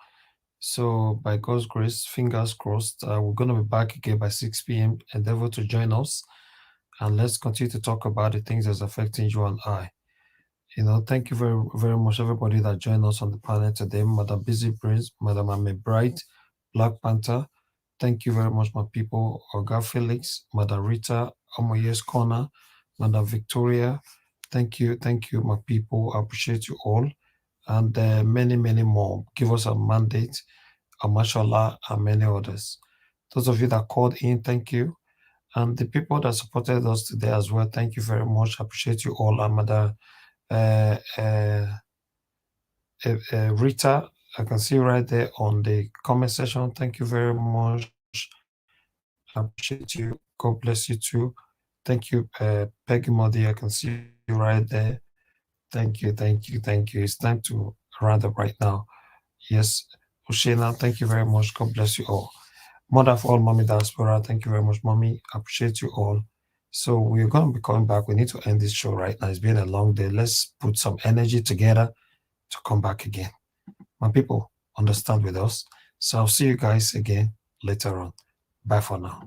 So by God's grace, fingers crossed, we're going to be back again by 6 p.m. Endeavor to join us. And let's continue to talk about the things that's affecting you and I. Thank you very, very much, everybody that joined us on the panel today. Madam Busy Prince, Madam Ame Bright, Black Panther. Thank you very much, my people. Oga Felix, Mother Rita, Omoye's Corner, Mother Victoria. Thank you, my people. I appreciate you all. And many, many more. Give us a mandate, a mashallah, and many others. Those of you that called in, thank you. And the people that supported us today as well, thank you very much. I appreciate you all. And Mother Rita, I can see right there on the comment section. Thank you very much. I appreciate you. God bless you too. Thank you, Peggy Modi. I can see you right there. Thank you. It's time to round up right now. Yes, Ushena, thank you very much. God bless you all. Mother of all, Mommy Diaspora, thank you very much, Mommy. I appreciate you all. So we're going to be coming back. We need to end this show right now. It's been a long day. Let's put some energy together to come back again. My people, understand with us. So I'll see you guys again later on. Bye for now.